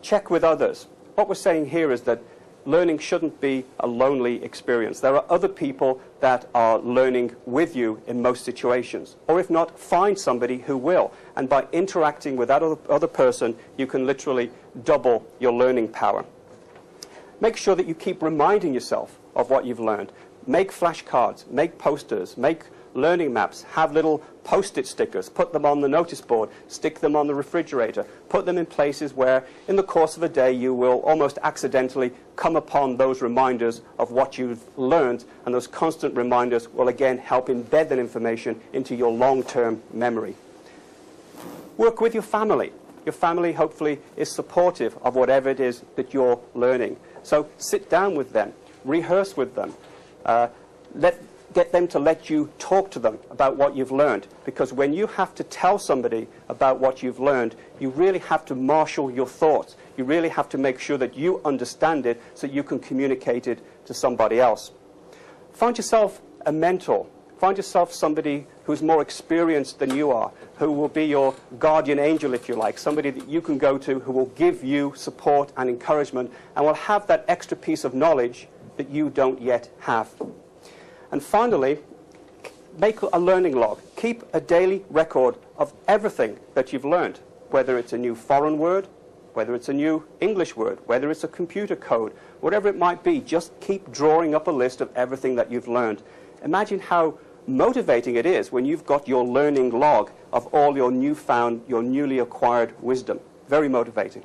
Check with others. What we're saying here is that learning shouldn't be a lonely experience. There are other people that are learning with you in most situations. Or if not, find somebody who will. And by interacting with that other person, you can literally double your learning power. Make sure that you keep reminding yourself of what you've learned. Make flashcards, make posters, make learning maps, have little post-it stickers, put them on the notice board, stick them on the refrigerator, put them in places where in the course of a day you will almost accidentally come upon those reminders of what you've learned, and those constant reminders will again help embed that information into your long-term memory. Work with your family. Your family hopefully is supportive of whatever it is that you're learning. So sit down with them, rehearse with them, get them to let you talk to them about what you've learned. Because when you have to tell somebody about what you've learned, you really have to marshal your thoughts. You really have to make sure that you understand it so you can communicate it to somebody else. Find yourself a mentor. Find yourself somebody who's more experienced than you are, who will be your guardian angel, if you like, somebody that you can go to who will give you support and encouragement and will have that extra piece of knowledge that you don't yet have. And finally, make a learning log. Keep a daily record of everything that you've learned, whether it's a new foreign word, whether it's a new English word, whether it's a computer code, whatever it might be. Just keep drawing up a list of everything that you've learned. Imagine how motivating it is when you've got your learning log of all your newfound, your newly acquired wisdom. Very motivating.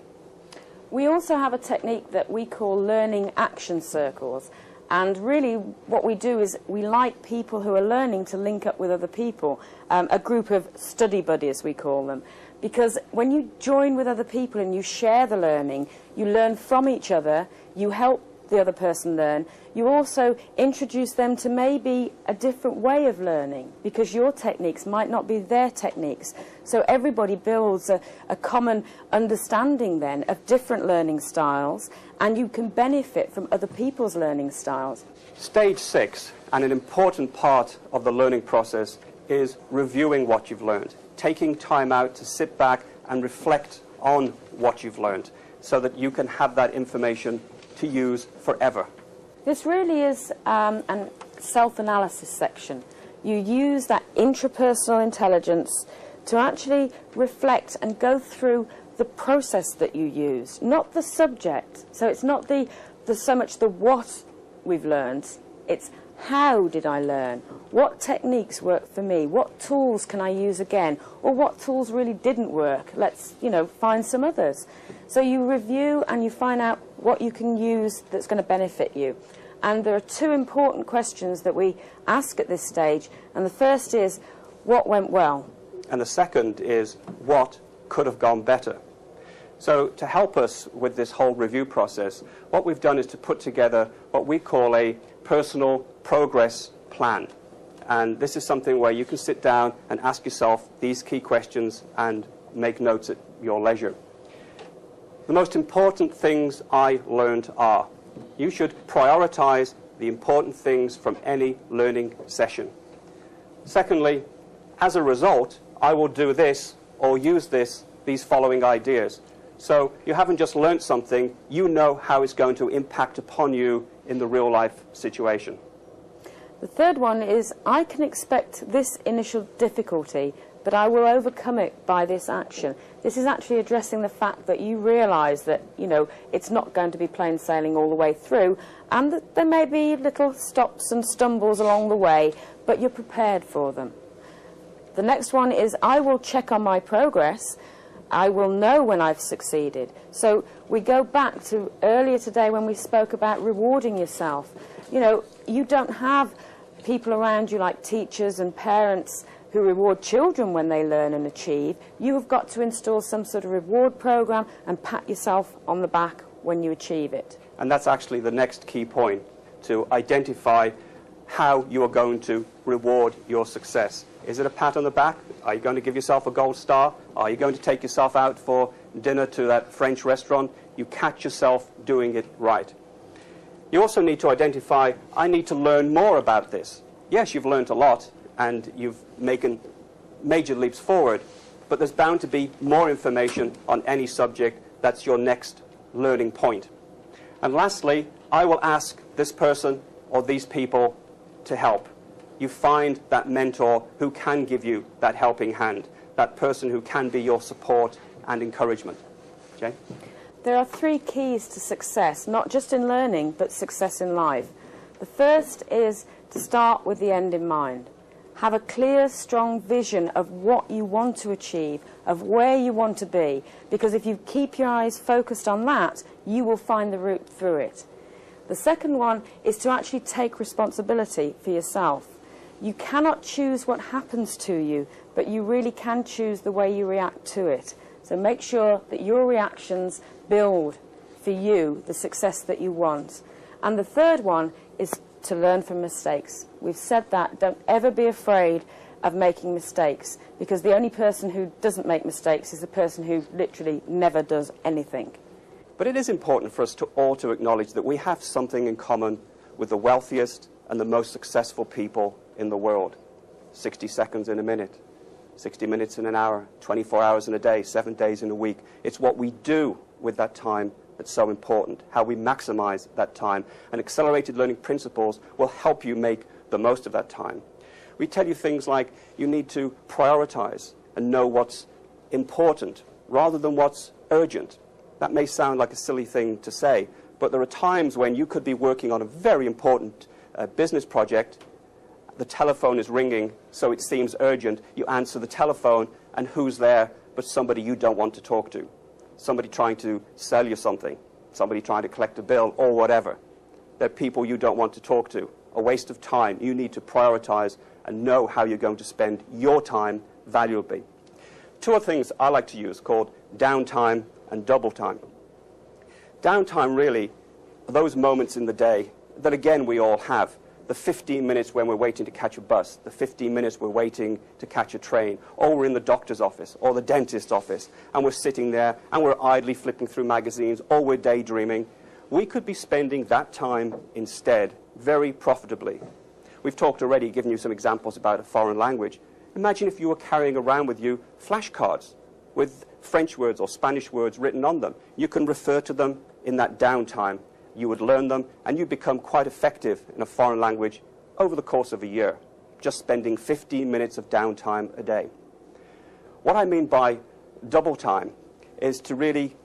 We also have a technique that we call learning action circles. And really what we do is we like people who are learning to link up with other people, a group of study buddies we call them. Because when you join with other people and you share the learning, you learn from each other, you help the other person learn, you also introduce them to maybe a different way of learning because your techniques might not be their techniques. So everybody builds a common understanding then of different learning styles, and you can benefit from other people's learning styles. Stage 6, and an important part of the learning process, is reviewing what you've learned. Taking time out to sit back and reflect on what you've learned so that you can have that information to use forever. This really is a self-analysis section. You use that intrapersonal intelligence to actually reflect and go through the process that you use, not the subject. So it's not so much the what we've learned, it's how did I learn? What techniques work for me? What tools can I use again? Or what tools really didn't work? Let's, find some others. So you review and you find out what you can use that's going to benefit you. And there are two important questions that we ask at this stage. And the first is, what went well? And the second is, what could have gone better. So to help us with this whole review process, what we've done is to put together what we call a personal progress plan. And this is something where you can sit down and ask yourself these key questions and make notes at your leisure. The most important things I learned are: you should prioritize the important things from any learning session. Secondly, as a result, I will do this or use these following ideas. So you haven't just learned something, you know how it's going to impact upon you in the real life situation. The third one is, I can expect this initial difficulty, but I will overcome it by this action. This is actually addressing the fact that you realise that, you know, it's not going to be plain sailing all the way through, and that there may be little stops and stumbles along the way, but you're prepared for them. The next one is, I will check on my progress. I will know when I've succeeded. So we go back to earlier today when we spoke about rewarding yourself. You know, you don't have people around you like teachers and parents who reward children when they learn and achieve. You have got to install some sort of reward program and pat yourself on the back when you achieve it. And that's actually the next key point, to identify how you are going to reward your success. Is it a pat on the back? Are you going to give yourself a gold star? Are you going to take yourself out for dinner to that French restaurant? You catch yourself doing it right. You also need to identify, I need to learn more about this. Yes, you've learned a lot and you've made major leaps forward, but there's bound to be more information on any subject. That's your next learning point. And lastly, I will ask this person or these people to help. You find that mentor who can give you that helping hand, that person who can be your support and encouragement. Jane? There are 3 keys to success, not just in learning, but success in life. The first is to start with the end in mind. Have a clear, strong vision of what you want to achieve, of where you want to be, because if you keep your eyes focused on that, you will find the route through it. The second one is to actually take responsibility for yourself. You cannot choose what happens to you, but you really can choose the way you react to it. So make sure that your reactions build for you the success that you want. And the third one is to learn from mistakes. We've said that. Don't ever be afraid of making mistakes, because the only person who doesn't make mistakes is the person who literally never does anything. But it is important for us all to acknowledge that we have something in common with the wealthiest and the most successful people in the world. 60 seconds in a minute, 60 minutes in an hour, 24 hours in a day, 7 days in a week. It's what we do with that time that's so important, how we maximize that time. And accelerated learning principles will help you make the most of that time. We tell you things like you need to prioritize and know what's important rather than what's urgent. That may sound like a silly thing to say, but there are times when you could be working on a very important business project. The telephone is ringing, so it seems urgent. You answer the telephone, and who's there but somebody you don't want to talk to? Somebody trying to sell you something, somebody trying to collect a bill, or whatever. They're people you don't want to talk to. A waste of time. You need to prioritize and know how you're going to spend your time valuably. 2 other things I like to use called downtime and double time. Downtime really are those moments in the day that, again, we all have. The 15 minutes when we're waiting to catch a bus, the 15 minutes we're waiting to catch a train, or we're in the doctor's office or the dentist's office, and we're sitting there and we're idly flipping through magazines, or we're daydreaming. We could be spending that time instead very profitably. We've talked already, given you some examples about a foreign language. Imagine if you were carrying around with you flashcards with French words or Spanish words written on them. You can refer to them in that downtime. You would learn them, and you'd become quite effective in a foreign language over the course of a year, just spending 15 minutes of downtime a day. What I mean by double time is to really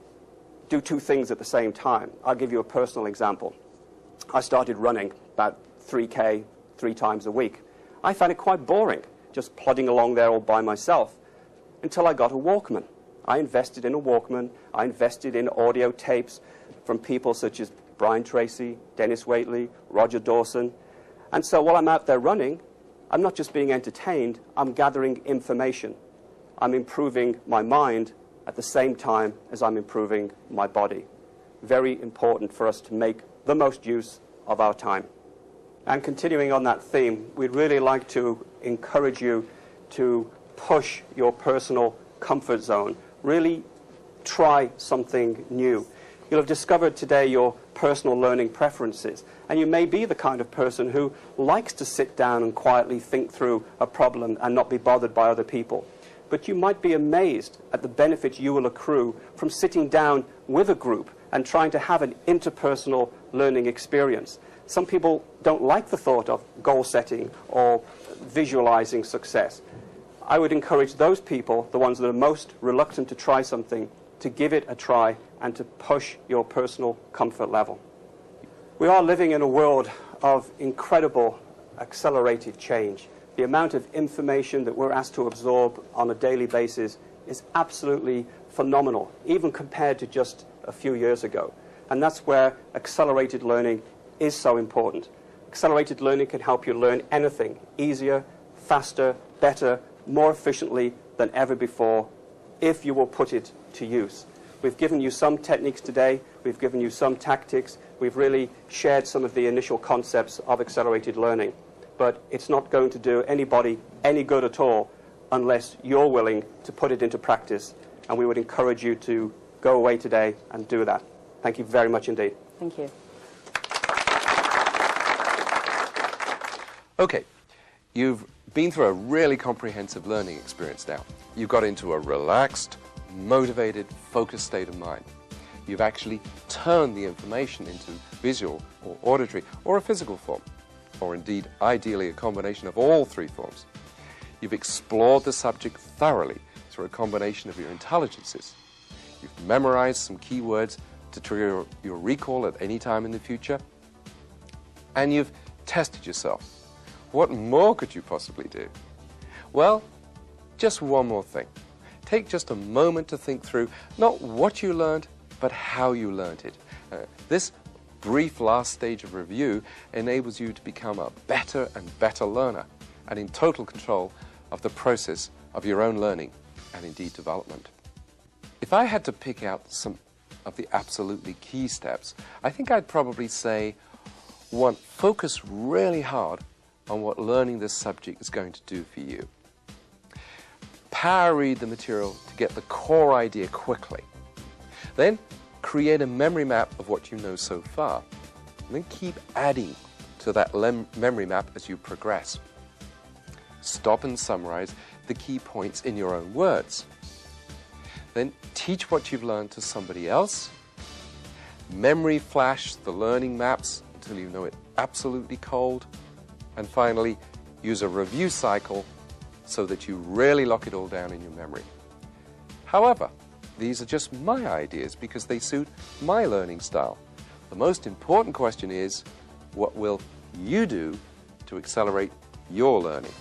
do 2 things at the same time. I'll give you a personal example. I started running about 3K 3 times a week. I found it quite boring, just plodding along there all by myself, until I got a Walkman. I invested in a Walkman. I invested in audio tapes from people such as Brian Tracy, Dennis Waitley, Roger Dawson. And so while I'm out there running, I'm not just being entertained, I'm gathering information. I'm improving my mind at the same time as I'm improving my body. Very important for us to make the most use of our time. And continuing on that theme, we'd really like to encourage you to push your personal comfort zone. Really try something new. You'll have discovered today your personal learning preferences, and you may be the kind of person who likes to sit down and quietly think through a problem and not be bothered by other people. But you might be amazed at the benefits you will accrue from sitting down with a group and trying to have an interpersonal learning experience. Some people don't like the thought of goal setting or visualizing success. I would encourage those people, the ones that are most reluctant to try something, to give it a try and to push your personal comfort level. We are living in a world of incredible accelerated change. The amount of information that we're asked to absorb on a daily basis is absolutely phenomenal, even compared to just a few years ago. And that's where accelerated learning is so important. Accelerated learning can help you learn anything easier, faster, better, more efficiently than ever before, if you will put it to use. We've given you some techniques today, we've given you some tactics, we've really shared some of the initial concepts of accelerated learning. But it's not going to do anybody any good at all unless you're willing to put it into practice. And we would encourage you to go away today and do that. Thank you very much indeed. Thank you. Okay, you've been through a really comprehensive learning experience now. You got into a relaxed, motivated, focused state of mind. You've actually turned the information into visual or auditory or a physical form, or indeed, ideally, a combination of all three forms. You've explored the subject thoroughly through a combination of your intelligences. You've memorized some keywords to trigger your recall at any time in the future. And you've tested yourself. What more could you possibly do? Well, just one more thing. Take just a moment to think through not what you learned, but how you learned it. This brief last stage of review enables you to become a better and better learner and in total control of the process of your own learning and indeed development. If I had to pick out some of the absolutely key steps, I think I'd probably say, one, focus really hard on what learning this subject is going to do for you. Power read the material to get the core idea quickly. Then create a memory map of what you know so far. And then keep adding to that memory map as you progress. Stop and summarize the key points in your own words. Then teach what you've learned to somebody else. Memory flash the learning maps until you know it absolutely cold. And finally, use a review cycle so that you really lock it all down in your memory. However, these are just my ideas because they suit my learning style. The most important question is, what will you do to accelerate your learning?